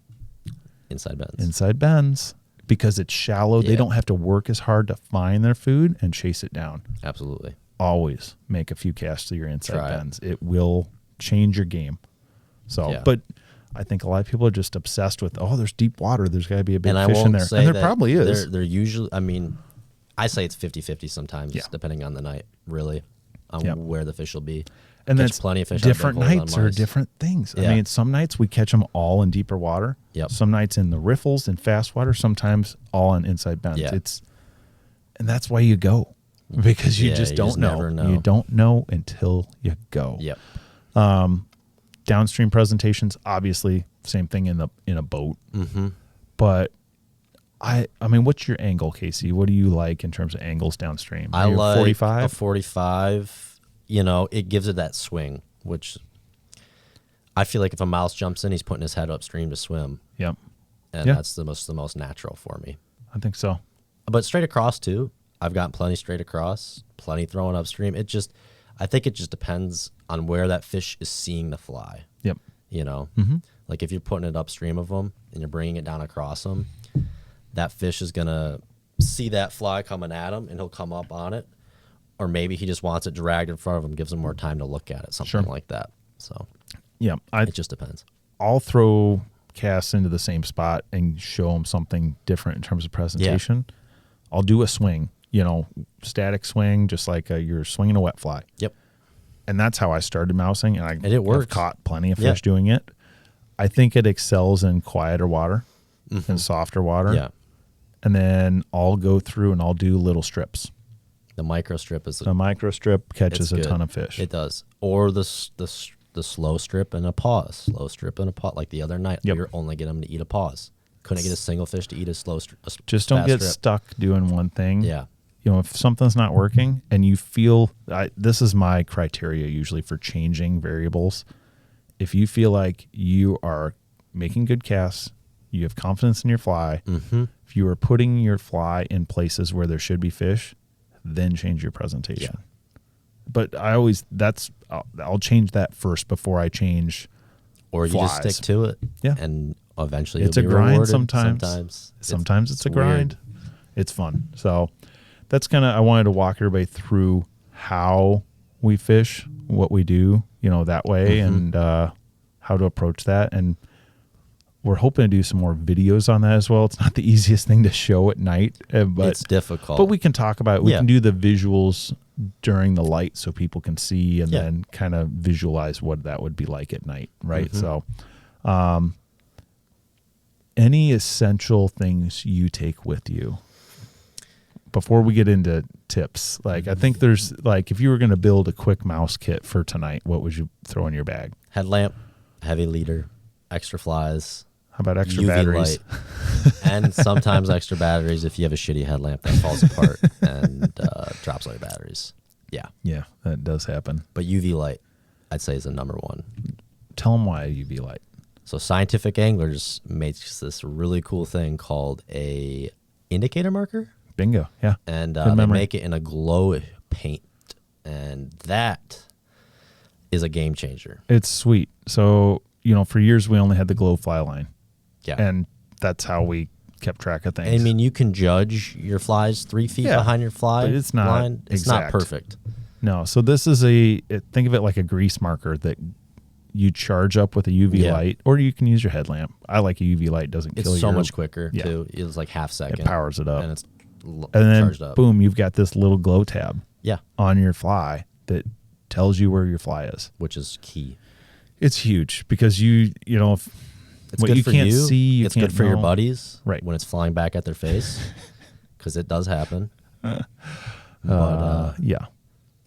Speaker 2: Inside bends.
Speaker 1: Inside bends. Because it's shallow. They
Speaker 2: Yeah.
Speaker 1: don't have to work as hard to find their food and chase it down.
Speaker 2: Absolutely.
Speaker 1: Always make a few casts to your inside
Speaker 2: Try it.
Speaker 1: bends. It will change your game. So,
Speaker 2: Yeah.
Speaker 1: but I think a lot of people are just obsessed with, there's deep water. There's got to be a big
Speaker 2: And I
Speaker 1: fish in
Speaker 2: won't
Speaker 1: there.
Speaker 2: say
Speaker 1: And there
Speaker 2: that
Speaker 1: probably is.
Speaker 2: They're usually, I say it's 50-50 sometimes,
Speaker 1: Yeah.
Speaker 2: depending on the night, really, on
Speaker 1: Yep.
Speaker 2: where the fish will be.
Speaker 1: And
Speaker 2: Catch
Speaker 1: that's
Speaker 2: plenty of fish.
Speaker 1: different
Speaker 2: on big holes
Speaker 1: nights
Speaker 2: on
Speaker 1: are
Speaker 2: mice.
Speaker 1: different things.
Speaker 2: Yeah.
Speaker 1: I mean, some nights we catch them all in deeper water.
Speaker 2: Yep.
Speaker 1: Some nights in the riffles and fast water. Sometimes all on inside bends.
Speaker 2: Yeah.
Speaker 1: And that's why you go, because you
Speaker 2: Yeah,
Speaker 1: just
Speaker 2: you
Speaker 1: don't
Speaker 2: just
Speaker 1: know.
Speaker 2: never know.
Speaker 1: You don't know until you go.
Speaker 2: Yep.
Speaker 1: Downstream presentations, obviously, same thing in a boat.
Speaker 2: Mm-hmm.
Speaker 1: But I mean, what's your angle, Casey? What do you like in terms of angles downstream?
Speaker 2: I like
Speaker 1: 45.
Speaker 2: a 45. It gives it that swing, which I feel like if a mouse jumps in, he's putting his head upstream to swim,
Speaker 1: Yep,
Speaker 2: and
Speaker 1: Yeah.
Speaker 2: that's the most natural for me.
Speaker 1: I think so.
Speaker 2: But straight across too, I've gotten plenty straight across, plenty throwing upstream. I think it just depends on where that fish is seeing the fly.
Speaker 1: Yep.
Speaker 2: Like if you're putting it upstream of them and you're bringing it down across them, that fish is gonna see that fly coming at him and he'll come up on it, or maybe he just wants it dragged in front of him, gives him more time to look at it, something
Speaker 1: Sure.
Speaker 2: like that. So
Speaker 1: Yeah,
Speaker 2: it just depends.
Speaker 1: I'll throw casts into the same spot and show them something different in terms of presentation. I'll do a swing, static swing, just like you're swinging a wet fly.
Speaker 2: Yep.
Speaker 1: And that's how I started mousing, and
Speaker 2: it works.
Speaker 1: I've caught plenty of
Speaker 2: Yeah.
Speaker 1: fish doing it. I think it excels in quieter water and softer water.
Speaker 2: Yeah.
Speaker 1: And then I'll go through and I'll do little strips.
Speaker 2: The micro strip is
Speaker 1: A micro strip catches a
Speaker 2: good.
Speaker 1: ton of fish.
Speaker 2: It does. Or the slow strip and a pause. Slow strip and a pause. Like the other night,
Speaker 1: Yep.
Speaker 2: we were only getting him to eat a pause. Couldn't get a single fish to eat a slow strip.
Speaker 1: Just don't
Speaker 2: fast
Speaker 1: get
Speaker 2: strip.
Speaker 1: stuck doing one thing.
Speaker 2: Yeah.
Speaker 1: if something's not working and you feel, this is my criteria usually for changing variables. If you feel like you are making good casts, you have confidence in your fly, if you are putting your fly in places where there should be fish, then change your presentation. Yeah. But I'll change that first before I change or you
Speaker 2: flies. Just stick to it.
Speaker 1: Yeah.
Speaker 2: And eventually
Speaker 1: it's
Speaker 2: you'll
Speaker 1: a
Speaker 2: be
Speaker 1: grind
Speaker 2: rewarded.
Speaker 1: Sometimes it's a grind. It's fun. So that's I wanted to walk everybody through how we fish, what we do, that way, and how to approach that. And we're hoping to do some more videos on that as well. It's not the easiest thing to show at night, but
Speaker 2: it's difficult.
Speaker 1: But we can talk about it. We can do the visuals during the light so people can see and then kind of visualize what that would be like at night, right? So any essential things you take with you before we get into tips? Like, I think there's, like, if you were going to build a quick mouse kit for tonight, what would you throw in your bag?
Speaker 2: Headlamp, heavy leader, extra flies.
Speaker 1: How about extra
Speaker 2: UV
Speaker 1: batteries?
Speaker 2: Light, and sometimes extra batteries if you have a shitty headlamp that falls apart and drops all your batteries. Yeah.
Speaker 1: Yeah, that does happen.
Speaker 2: But UV light, I'd say, is the number one.
Speaker 1: Tell them why UV light.
Speaker 2: So Scientific Anglers makes this really cool thing called a indicator marker.
Speaker 1: Bingo, yeah.
Speaker 2: And they make it in a glow paint, and that is a game changer.
Speaker 1: It's sweet. So, for years we only had the glow fly line.
Speaker 2: Yeah.
Speaker 1: And that's how we kept track of things.
Speaker 2: I mean, you can judge your flies 3 feet behind your fly
Speaker 1: but it's not
Speaker 2: line. It's not perfect.
Speaker 1: No. So this is think of it like a grease marker that you charge up with a UV light, or you can use your headlamp. I like a UV light. Doesn't kill you.
Speaker 2: It's so much quicker, too. It's like half second.
Speaker 1: It powers it up.
Speaker 2: And it's
Speaker 1: charged
Speaker 2: up.
Speaker 1: Boom, you've got this little glow tab on your fly that tells you where your fly is.
Speaker 2: Which is key.
Speaker 1: It's huge because if
Speaker 2: it's
Speaker 1: what
Speaker 2: good
Speaker 1: you
Speaker 2: for
Speaker 1: can't
Speaker 2: you.
Speaker 1: see,
Speaker 2: It's good for your buddies,
Speaker 1: right?
Speaker 2: When it's flying back at their face, because it does happen. But
Speaker 1: yeah,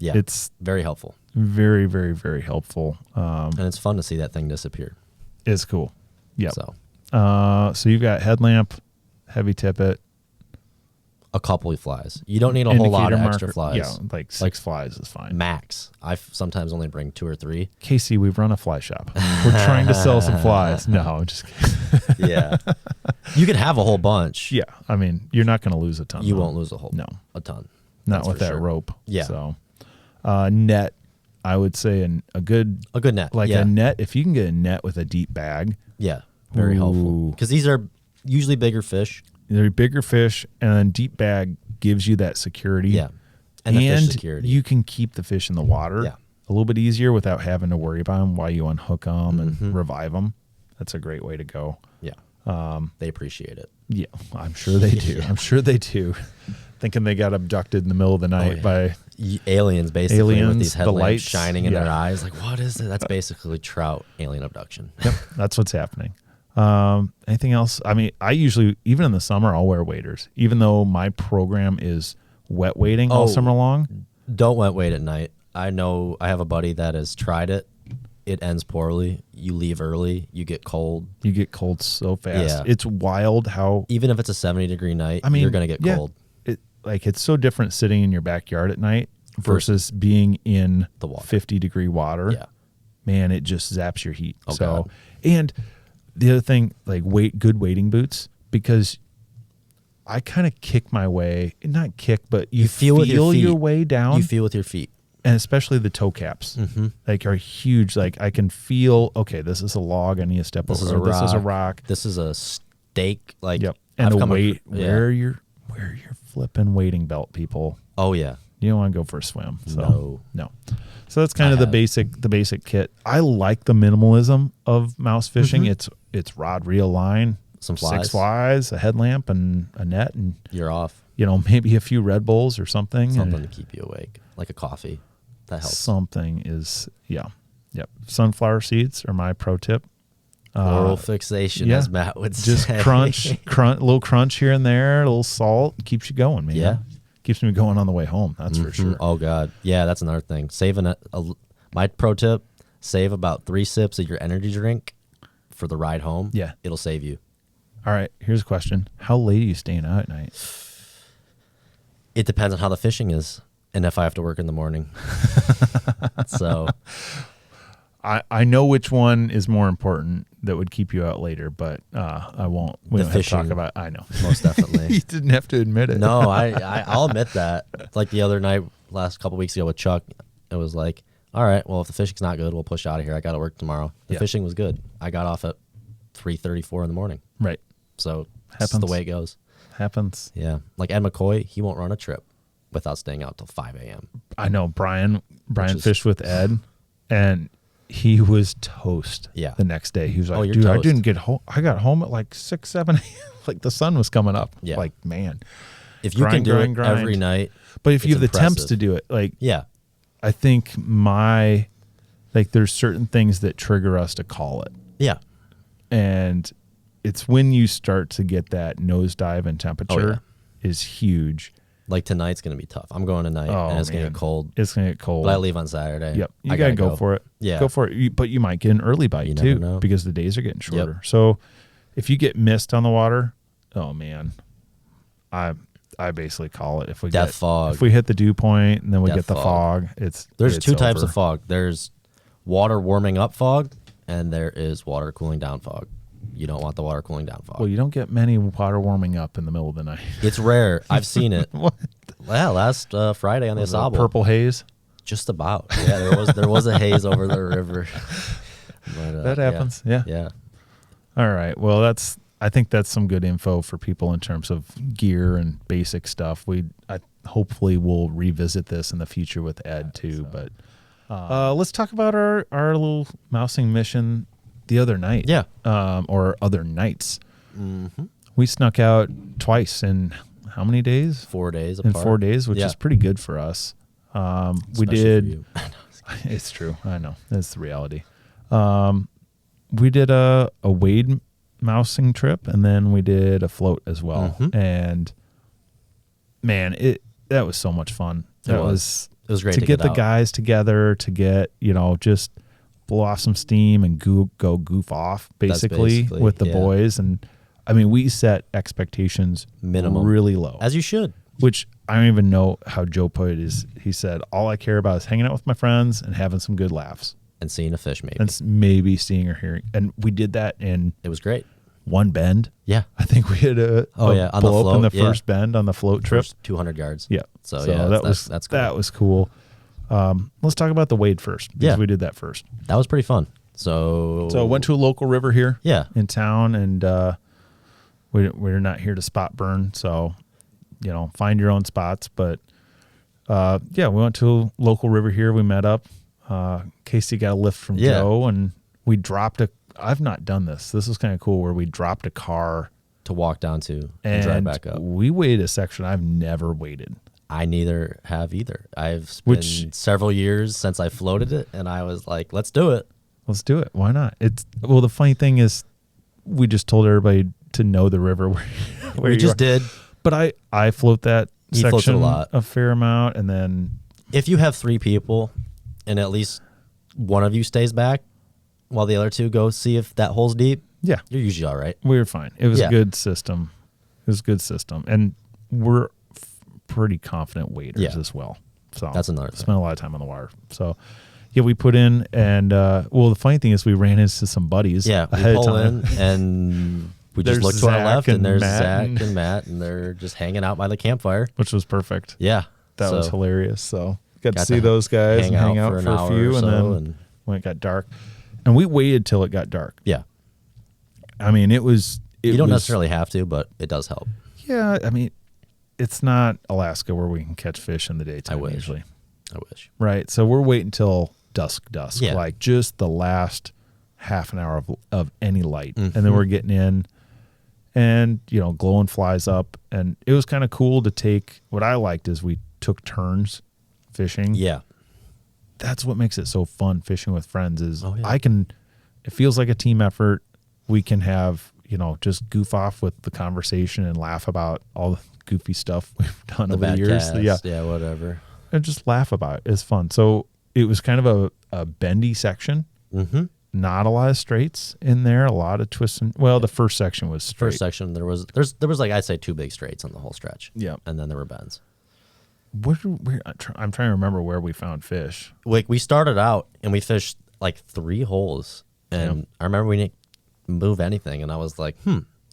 Speaker 1: it's
Speaker 2: very helpful.
Speaker 1: Very, very, very helpful.
Speaker 2: And it's fun to see that thing disappear.
Speaker 1: It's cool. Yeah.
Speaker 2: So
Speaker 1: you've got headlamp, heavy tippet,
Speaker 2: a couple of flies. You don't need a whole lot of extra flies.
Speaker 1: Yeah, like 6 flies is fine.
Speaker 2: Max. I sometimes only bring 2 or 3.
Speaker 1: Casey, we've run a fly shop. We're trying to sell some flies. No, I'm just kidding.
Speaker 2: Yeah. You could have a whole bunch.
Speaker 1: Yeah. I mean, you're not going to lose a ton.
Speaker 2: You won't lose a ton.
Speaker 1: Not with that rope.
Speaker 2: Yeah.
Speaker 1: So, net, I would say a good
Speaker 2: net.
Speaker 1: Like a net, if you can get a net with a deep bag.
Speaker 2: Yeah. Very helpful. Because these are usually bigger fish.
Speaker 1: They're bigger fish, and then deep bag gives you that security.
Speaker 2: Yeah. And the fish security.
Speaker 1: You can keep the fish in the water a little bit easier without having to worry about them while you unhook them and revive them. That's a great way to go.
Speaker 2: Yeah. They appreciate it.
Speaker 1: Yeah, I'm sure they do. I'm sure they do. Thinking they got abducted in the middle of the night by
Speaker 2: aliens, basically, with these headlamps
Speaker 1: lights,
Speaker 2: shining in their eyes. Like, what is it? That's basically trout alien abduction.
Speaker 1: Yep, that's what's happening. Anything else? I mean, I usually, even in the summer, I'll wear waders, even though my program is wet wading all summer long.
Speaker 2: Don't wet wade at night. I know I have a buddy that has tried it. It ends poorly. You leave early. You get cold.
Speaker 1: You get cold so fast.
Speaker 2: Yeah.
Speaker 1: It's wild how...
Speaker 2: Even if it's a 70-degree night, you're going to get cold.
Speaker 1: It's so different sitting in your backyard at night versus being in
Speaker 2: the water.
Speaker 1: 50-degree water.
Speaker 2: Yeah.
Speaker 1: Man, it just zaps your heat.
Speaker 2: Oh, God.
Speaker 1: And the other thing, like good wading boots, because I kind of kick my way, not kick, but you feel
Speaker 2: with your feet.
Speaker 1: Your way down.
Speaker 2: You feel with your feet.
Speaker 1: And especially the toe caps, like are huge. Like I can feel, okay, this is a log. I need to step over. This is a rock.
Speaker 2: This is a stake. Like,
Speaker 1: yep. And the weight, wear your flipping wading belt, people.
Speaker 2: Oh yeah.
Speaker 1: You don't want to go for a swim. So, no. So that's kind of the basic kit. I like the minimalism of mouse fishing. It's rod, reel, line,
Speaker 2: some flies.
Speaker 1: 6 flies, a headlamp, and a net, and
Speaker 2: you're off.
Speaker 1: Maybe a few Red Bulls or something.
Speaker 2: Something to keep you awake, like a coffee. That helps.
Speaker 1: Something is, yep. Sunflower seeds are my pro tip.
Speaker 2: Oral fixation, as Matt would say.
Speaker 1: Just crunch, a little crunch here and there, a little salt, keeps you going, man.
Speaker 2: Yeah.
Speaker 1: Keeps me going on the way home, that's for sure.
Speaker 2: Oh, God. Yeah, that's another thing. My pro tip, save about 3 sips of your energy drink for the ride home.
Speaker 1: Yeah.
Speaker 2: It'll save you.
Speaker 1: All right, here's a question. How late are you staying out at night?
Speaker 2: It depends on how the fishing is and if I have to work in the morning. So
Speaker 1: I know which one is more important that would keep you out later, but I won't. We don't have to talk about it. I know.
Speaker 2: Most definitely.
Speaker 1: You didn't have to admit it.
Speaker 2: No, I'll admit that. Like the other night, last couple weeks ago with Chuck, it was like, all right, well, if the fishing's not good, we'll push out of here. I got to work tomorrow. The fishing was good. I got off at 3:34 in the morning.
Speaker 1: Right.
Speaker 2: So that's the way it goes.
Speaker 1: Happens.
Speaker 2: Yeah. Like Ed McCoy, he won't run a trip without staying out till 5 a.m.
Speaker 1: I know. Brian fished with Ed, and he was toast.
Speaker 2: Yeah.
Speaker 1: The next day, he was like,
Speaker 2: you're
Speaker 1: "Dude,
Speaker 2: toast.
Speaker 1: I didn't get home. I got home at like 6, 7 a.m. Like the sun was coming up.
Speaker 2: Yeah.
Speaker 1: Like, man,
Speaker 2: if you can do it every night,
Speaker 1: but if you have the temps
Speaker 2: impressive.
Speaker 1: to do it, like,
Speaker 2: yeah,
Speaker 1: I think there's certain things that trigger us to call it,
Speaker 2: yeah,
Speaker 1: and it's when you start to get that nosedive in temperature is huge.
Speaker 2: like tonight's gonna be tough. I'm going tonight, and it's gonna get cold.
Speaker 1: It's gonna get cold.
Speaker 2: But I leave on Saturday.
Speaker 1: Yep, you gotta go for it.
Speaker 2: Yeah,
Speaker 1: go for it. But you might get an early bite
Speaker 2: You
Speaker 1: too,
Speaker 2: never know.
Speaker 1: because the days are getting shorter. So if you get mist on the water, oh man, I basically call it. If we
Speaker 2: Death
Speaker 1: get
Speaker 2: fog.
Speaker 1: if we hit the dew point and then we
Speaker 2: Death
Speaker 1: get the fog,
Speaker 2: There's
Speaker 1: it's
Speaker 2: two types
Speaker 1: over.
Speaker 2: of fog. There's water warming up fog, and there is water cooling down fog. You don't want the water cooling down fog.
Speaker 1: Well, you don't get many water warming up in the middle of the night.
Speaker 2: It's rare. I've seen it.
Speaker 1: What?
Speaker 2: Yeah, last Friday on the
Speaker 1: Was it a
Speaker 2: Asabo.
Speaker 1: purple haze.
Speaker 2: Just about. Yeah, there was a haze over the river. But,
Speaker 1: That happens. Yeah.
Speaker 2: Yeah.
Speaker 1: All right. Well, I think that's some good info for people in terms of gear and basic stuff. Hopefully we'll revisit this in the future with Ed too. But let's talk about our little mousing mission the other night.
Speaker 2: Yeah.
Speaker 1: Or other nights.
Speaker 2: Mm-hmm.
Speaker 1: We snuck out twice in how many days?
Speaker 2: 4 days
Speaker 1: In
Speaker 2: apart.
Speaker 1: 4 days, which is pretty good for us. We
Speaker 2: Especially
Speaker 1: did.
Speaker 2: for you.
Speaker 1: It's true. I know. That's the reality. We did a wade mousing trip, and then we did a float as well.
Speaker 2: Mhm.
Speaker 1: And man, that was so much fun.
Speaker 2: It was great
Speaker 1: to get the
Speaker 2: out.
Speaker 1: guys together, to get, just blow off some steam and go goof off basically with the boys. And I mean, we set expectations
Speaker 2: Minimum.
Speaker 1: really low,
Speaker 2: As you should.
Speaker 1: which I don't even know how Joe put it. He said, all I care about is hanging out with my friends and having some good laughs.
Speaker 2: And seeing a fish, maybe.
Speaker 1: And maybe seeing or hearing. And we did that in
Speaker 2: It was great.
Speaker 1: one bend.
Speaker 2: Yeah.
Speaker 1: I think we had a
Speaker 2: on the
Speaker 1: blow up in
Speaker 2: float,
Speaker 1: the first bend on the float trip.
Speaker 2: First 200 yards.
Speaker 1: Yeah.
Speaker 2: So yeah, that's cool.
Speaker 1: That was cool. Let's talk about the wade first, because
Speaker 2: Yeah.
Speaker 1: we did that first.
Speaker 2: That was pretty fun. So
Speaker 1: I went to a local river here
Speaker 2: Yeah.
Speaker 1: in town, and we're not here to spot burn. So, find your own spots. But we went to a local river here. We met up. Casey got a lift from Joe, and we dropped I've not done this. This was kind of cool, where we dropped a car
Speaker 2: to walk down to and drive back up.
Speaker 1: We waded a section I've never waded.
Speaker 2: I neither have either. I've been several years since I floated it, and I was like, let's do it.
Speaker 1: Let's do it. Why not? The funny thing is, we just told everybody to know the river where
Speaker 2: We just did.
Speaker 1: But I float that
Speaker 2: He floats it
Speaker 1: section
Speaker 2: a lot.
Speaker 1: a fair amount, and then
Speaker 2: If you have 3 people and at least one of you stays back while the other 2 go see if that hole's deep,
Speaker 1: yeah,
Speaker 2: you're usually all right.
Speaker 1: we were fine. It was
Speaker 2: Yeah.
Speaker 1: a good system. It was a good system, and we're pretty confident waders as well. So
Speaker 2: That's another thing.
Speaker 1: Spent a lot of time on the water. So yeah, we put in, and the funny thing is, we ran into some buddies.
Speaker 2: Yeah, we
Speaker 1: ahead of
Speaker 2: pull
Speaker 1: time.
Speaker 2: in and we just
Speaker 1: There's
Speaker 2: look to our
Speaker 1: Zach
Speaker 2: left, and
Speaker 1: and
Speaker 2: there's
Speaker 1: Matt
Speaker 2: Zach
Speaker 1: and-
Speaker 2: and Matt, and they're just hanging out by the campfire.
Speaker 1: which was perfect.
Speaker 2: Yeah,
Speaker 1: That
Speaker 2: so
Speaker 1: was hilarious. So got to
Speaker 2: got
Speaker 1: see
Speaker 2: to
Speaker 1: those guys and hang out
Speaker 2: for
Speaker 1: for
Speaker 2: an
Speaker 1: a
Speaker 2: hour
Speaker 1: few,
Speaker 2: or
Speaker 1: and
Speaker 2: so,
Speaker 1: then
Speaker 2: and-
Speaker 1: when it got dark, and we waited till it got dark.
Speaker 2: Yeah,
Speaker 1: I mean, it was.
Speaker 2: you don't necessarily have to, but it does help.
Speaker 1: Yeah, I mean, it's not Alaska where we can catch fish in the daytime.
Speaker 2: I wish.
Speaker 1: Usually,
Speaker 2: I wish.
Speaker 1: right? So we're waiting till dusk,
Speaker 2: Yeah.
Speaker 1: like just the last half an hour of any light, and then
Speaker 2: Mhm.
Speaker 1: we're getting in, and glowing flies up, and it was kind of cool to take. What I liked is we took turns fishing.
Speaker 2: Yeah,
Speaker 1: That's what makes it so fun fishing with friends. Is
Speaker 2: Oh, yeah.
Speaker 1: it feels like a team effort. We can have just goof off with the conversation and laugh about all the goofy stuff we've done
Speaker 2: the
Speaker 1: over the
Speaker 2: bad
Speaker 1: years.
Speaker 2: cast, yeah, whatever.
Speaker 1: And just laugh about it. It's fun. So it was kind of a bendy section.
Speaker 2: Mm-hmm.
Speaker 1: Not a lot of straights in there. A lot of twists. The first section was straight.
Speaker 2: First section, there was like, I'd say 2 big straights on the whole stretch.
Speaker 1: Yeah.
Speaker 2: And then there were bends.
Speaker 1: I'm trying to remember where we found fish.
Speaker 2: Like we started out and we fished like 3 holes, and I remember we didn't move anything, and I was like,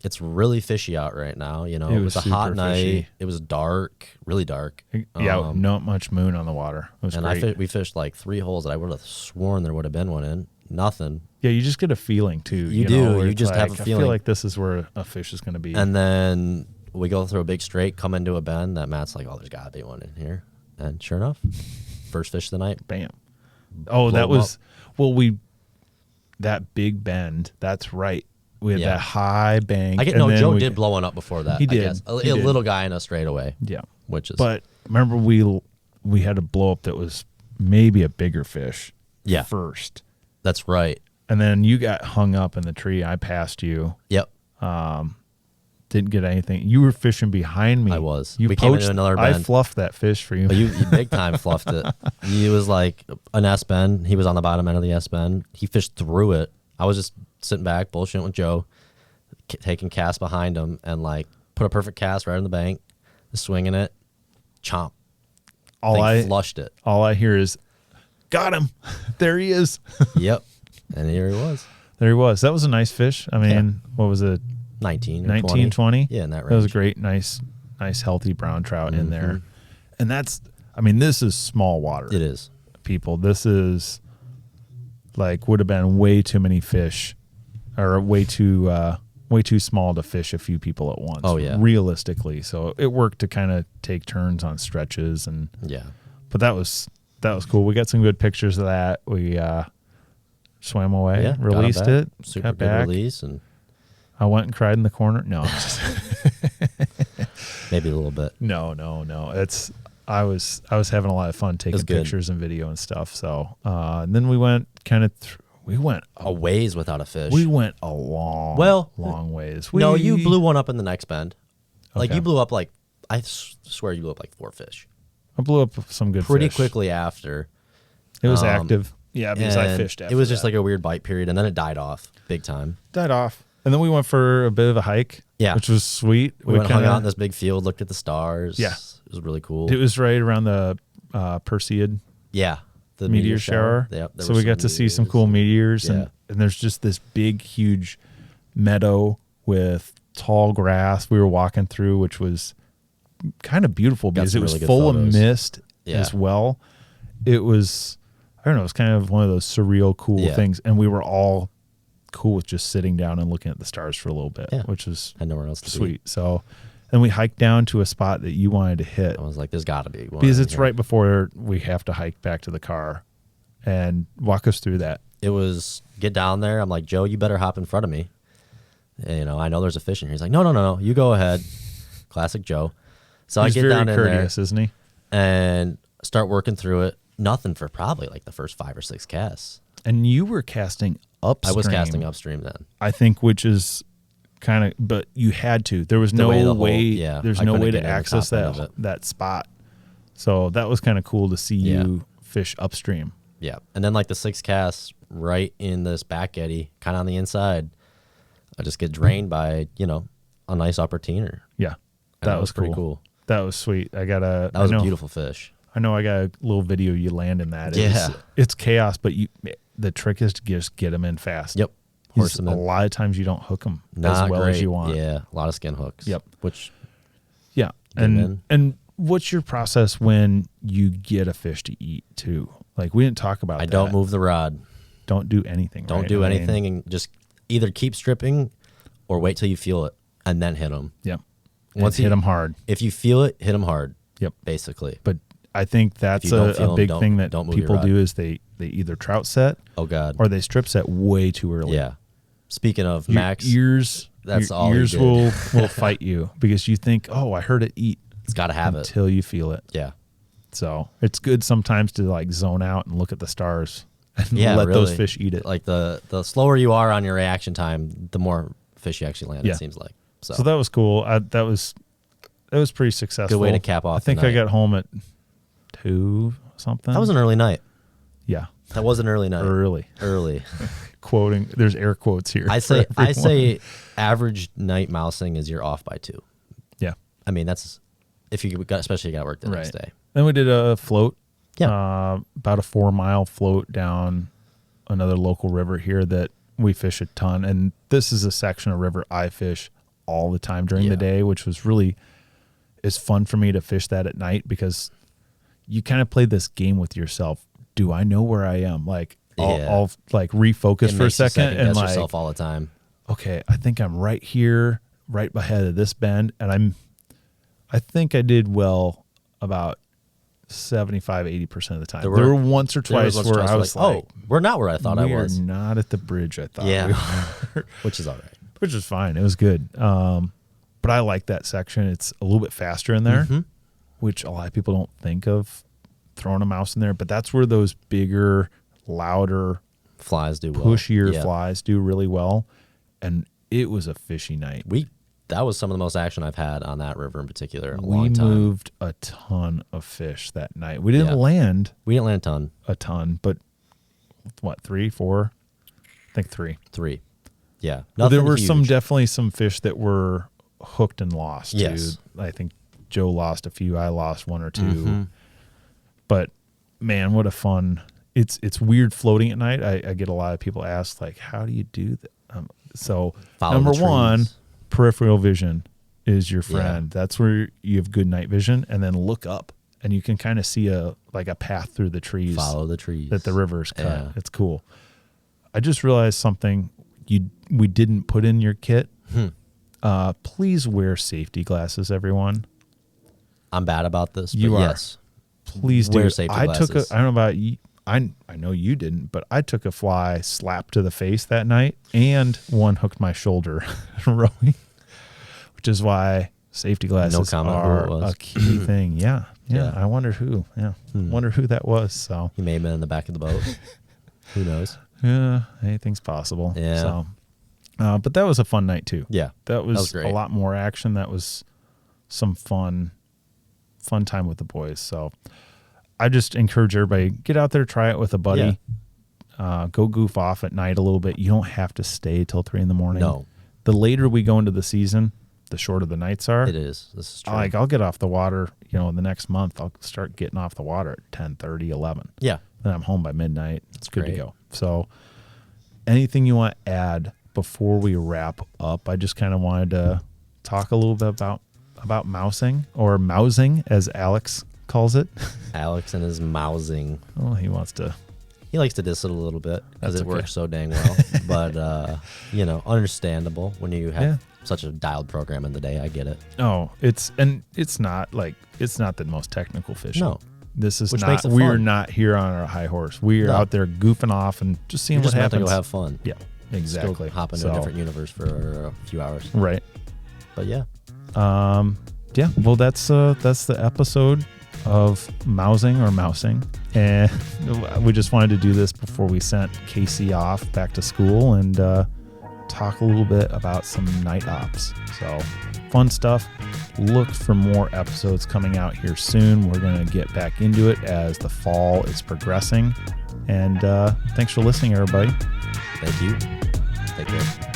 Speaker 2: it's really fishy out right now. You know, it was a hot night. Fishy. It was dark, really dark.
Speaker 1: Yeah, not much moon on the water. It was great.
Speaker 2: We fished like 3 holes that I would have sworn there would have been one in. Nothing.
Speaker 1: Yeah, you just get a feeling too.
Speaker 2: You do. You just have a feeling.
Speaker 1: I feel like this is where a fish is going to be.
Speaker 2: And then we go through a big straight, come into a bend that Matt's like, oh, there's got to be one in here. And sure enough, first fish of the night.
Speaker 1: Bam. Oh, that was, that big bend. That's right. We had that high bank.
Speaker 2: Joe did blow one up before that.
Speaker 1: He did.
Speaker 2: I guess. A little guy in a straightaway.
Speaker 1: Yeah.
Speaker 2: But
Speaker 1: remember, we had a blow up that was maybe a bigger fish first.
Speaker 2: That's right.
Speaker 1: And then you got hung up in the tree. I passed you.
Speaker 2: Yep.
Speaker 1: Didn't get anything. You were fishing behind me.
Speaker 2: I was.
Speaker 1: We came into another bend. I fluffed that fish for you.
Speaker 2: But you big time fluffed it. He was like an S bend. He was on the bottom end of the S bend. He fished through it. I was just sitting back, bullshitting with Joe, taking casts behind him, and like put a perfect cast right on the bank, swinging it, chomp. Flushed it.
Speaker 1: All I hear is, got him. There he is.
Speaker 2: Yep. And here he was.
Speaker 1: There he was. That was a nice fish. I mean, what was it?
Speaker 2: 19,
Speaker 1: 20?
Speaker 2: Yeah, in that range.
Speaker 1: That was a great, nice, healthy brown trout in there. And this is small water.
Speaker 2: It is.
Speaker 1: People, this is like would have been way too many fish, or way too small to fish a few people at once.
Speaker 2: Oh yeah.
Speaker 1: Realistically, so it worked to kind of take turns on stretches and But that was cool. We got some good pictures of that. We swam away, released it,
Speaker 2: super
Speaker 1: got
Speaker 2: good
Speaker 1: back.
Speaker 2: release, and
Speaker 1: I went and cried in the corner. No,
Speaker 2: maybe a little bit.
Speaker 1: No. I was having a lot of fun taking pictures and video and stuff. So and then we went we went
Speaker 2: a ways without a fish.
Speaker 1: We went a long ways.
Speaker 2: You blew one up in the next bend. Like you blew up I swear you blew up like 4 fish.
Speaker 1: I blew up some good
Speaker 2: pretty
Speaker 1: fish.
Speaker 2: quickly after.
Speaker 1: It was active. Yeah, because I fished after
Speaker 2: it was just like a weird bite period, and then it died off big time.
Speaker 1: And then we went for a bit of a hike, which was sweet.
Speaker 2: We went hung out in this big field, looked at the stars.
Speaker 1: Yeah.
Speaker 2: It was really cool.
Speaker 1: It was right around the Perseid.
Speaker 2: Yeah.
Speaker 1: The meteor shower.
Speaker 2: Yep,
Speaker 1: so we got to see some cool meteors. And there's just this big, huge meadow with tall grass we were walking through, which was kind of beautiful because it was full of mist as well. It was, I don't know, it was kind of one of those surreal, cool things. And we were all cool with just sitting down and looking at the stars for a little bit, which was
Speaker 2: had nowhere else to
Speaker 1: sweet. So then we hiked down to a spot that you wanted to hit.
Speaker 2: I was like, there's got to be one.
Speaker 1: Because it's right before we have to hike back to the car. And walk us through that.
Speaker 2: It was get down there. I'm like, Joe, you better hop in front of me. And, I know there's a fish in here. He's like, no, you go ahead. Classic Joe. So I get down in there,
Speaker 1: isn't he?
Speaker 2: And start working through it. Nothing for probably like the first 5 or 6 casts.
Speaker 1: And you were casting upstream.
Speaker 2: I was casting upstream then.
Speaker 1: I think, which is kind of, but you had to. There was no way. There's no way to access that spot. So that was kind of cool to see you fish upstream.
Speaker 2: Yeah. And then like the 6 casts right in this back eddy, kind of on the inside, I just get drained by, a nice upper teener.
Speaker 1: Yeah. That was
Speaker 2: pretty cool.
Speaker 1: That was sweet. That
Speaker 2: was a beautiful fish.
Speaker 1: I know I got a little video you land in that.
Speaker 2: Yeah.
Speaker 1: It's chaos, but the trick is to just get them in fast.
Speaker 2: Yep.
Speaker 1: Horse them in. A lot of times you don't hook them as well as you want.
Speaker 2: Yeah. A lot of skin hooks.
Speaker 1: Yep.
Speaker 2: Yeah.
Speaker 1: And what's your process when you get a fish to eat too? Like we didn't talk about that.
Speaker 2: I don't move the rod.
Speaker 1: Don't do anything.
Speaker 2: Don't do anything, and just either keep stripping or wait till you feel it and then hit them.
Speaker 1: Yep. Once hit them hard.
Speaker 2: If you feel it, hit them hard.
Speaker 1: Yep.
Speaker 2: Basically.
Speaker 1: But I think that's a big thing that people do is they either trout set.
Speaker 2: Oh God.
Speaker 1: Or they strip set way too early.
Speaker 2: Yeah. Speaking of Max,
Speaker 1: ears will fight you because you think, oh, I heard it eat.
Speaker 2: It's got to have it
Speaker 1: until you feel it.
Speaker 2: Yeah.
Speaker 1: So it's good sometimes to like zone out and look at the stars and let those fish eat it.
Speaker 2: Like the slower you are on your reaction time, the more fish you actually land. It seems like.
Speaker 1: So that was cool. That was pretty successful.
Speaker 2: Good way to cap off.
Speaker 1: I think I got home at 2 something.
Speaker 2: That was an early night.
Speaker 1: Yeah.
Speaker 2: That was an early night.
Speaker 1: Early. Quoting. There's air quotes here.
Speaker 2: I say average night mousing is you're off by 2.
Speaker 1: Yeah.
Speaker 2: I mean that's if you got, especially you got work the next day.
Speaker 1: Then we did a float.
Speaker 2: Yeah.
Speaker 1: About a 4-mile float down another local river here that we fish a ton. And this is a section of river I fish all the time during the day, which was really is fun for me to fish that at night because you kind of play this game with yourself. Do I know where I am? Like I'll like refocus for a second and like
Speaker 2: yourself all the time.
Speaker 1: Okay, I think I'm right here, right ahead of this bend, and I think I did well about 75-80% of the time. There were once or twice where I was like,
Speaker 2: oh, we're not where I thought I was.
Speaker 1: We're not at the bridge I thought we were.
Speaker 2: Which is all right.
Speaker 1: Which is fine. It was good. But I like that section. It's a little bit faster in there, which a lot of people don't think of throwing a mouse in there. But that's where those bigger, louder,
Speaker 2: flies do
Speaker 1: pushier flies do really well. And it was a fishy night.
Speaker 2: That was some of the most action I've had on that river in particular in a long time.
Speaker 1: We moved a ton of fish that night. We didn't land.
Speaker 2: We didn't land
Speaker 1: a ton, but what, 3, 4? I think 3.
Speaker 2: 3. Yeah.
Speaker 1: Well, there were definitely some fish that were hooked and lost.
Speaker 2: Yes.
Speaker 1: Too. I think Joe lost a few. I lost 1 or 2. But man, what a fun! It's weird floating at night. I get a lot of people ask like, how do you do that? So number one, peripheral vision is your friend. That's where you have good night vision, and then look up and you can kind of see a path through the trees.
Speaker 2: Follow the trees
Speaker 1: that the river's cut. Yeah. It's cool. I just realized something we didn't put in your kit. Please wear safety glasses, everyone.
Speaker 2: I'm bad about this, but yes.
Speaker 1: Please do.
Speaker 2: Wear safety glasses.
Speaker 1: I don't know about you. I know you didn't, but I took a fly slap to the face that night, and one hooked my shoulder rowing, which is why safety glasses are a key thing. Yeah. I wonder who. Yeah, wonder who that was. So
Speaker 2: he may have been in the back of the boat. Who knows?
Speaker 1: Yeah, anything's possible.
Speaker 2: Yeah.
Speaker 1: So, but that was a fun night too.
Speaker 2: Yeah,
Speaker 1: that was
Speaker 2: great.
Speaker 1: A lot more action. That was some fun time with the boys. So I just encourage everybody, get out there, try it with a buddy. Go goof off at night a little bit. You don't have to stay till 3 a.m.
Speaker 2: No.
Speaker 1: The later we go into the season, the shorter the nights are.
Speaker 2: It is. This is true.
Speaker 1: Like I'll get off the water, the next month I'll start getting off the water at 10:30, 11.
Speaker 2: Yeah.
Speaker 1: Then I'm home by midnight. It's good
Speaker 2: great.
Speaker 1: To go. So anything you want to add before we wrap up? I just kind of wanted to talk a little bit about mousing, or mousing as Alex calls it.
Speaker 2: Alex and his mousing.
Speaker 1: Oh, he
Speaker 2: likes to diss it a little bit because it works so dang well. But, understandable when you have such a dialed program in the day. I get it.
Speaker 1: Oh, it's not the most technical fishing.
Speaker 2: No.
Speaker 1: This is not, we're not here on our high horse. We are out there goofing off and just seeing what happens.
Speaker 2: You're just have fun.
Speaker 1: Yeah, exactly.
Speaker 2: Just hop into a different universe for a few hours.
Speaker 1: Right.
Speaker 2: But yeah.
Speaker 1: Well, that's the episode of mousing, and we just wanted to do this before we sent Casey off back to school and talk a little bit about some night ops. So fun stuff. Look for more episodes coming out here soon. We're going to get back into it as the fall is progressing. And thanks for listening, everybody.
Speaker 2: Thank you. Take care.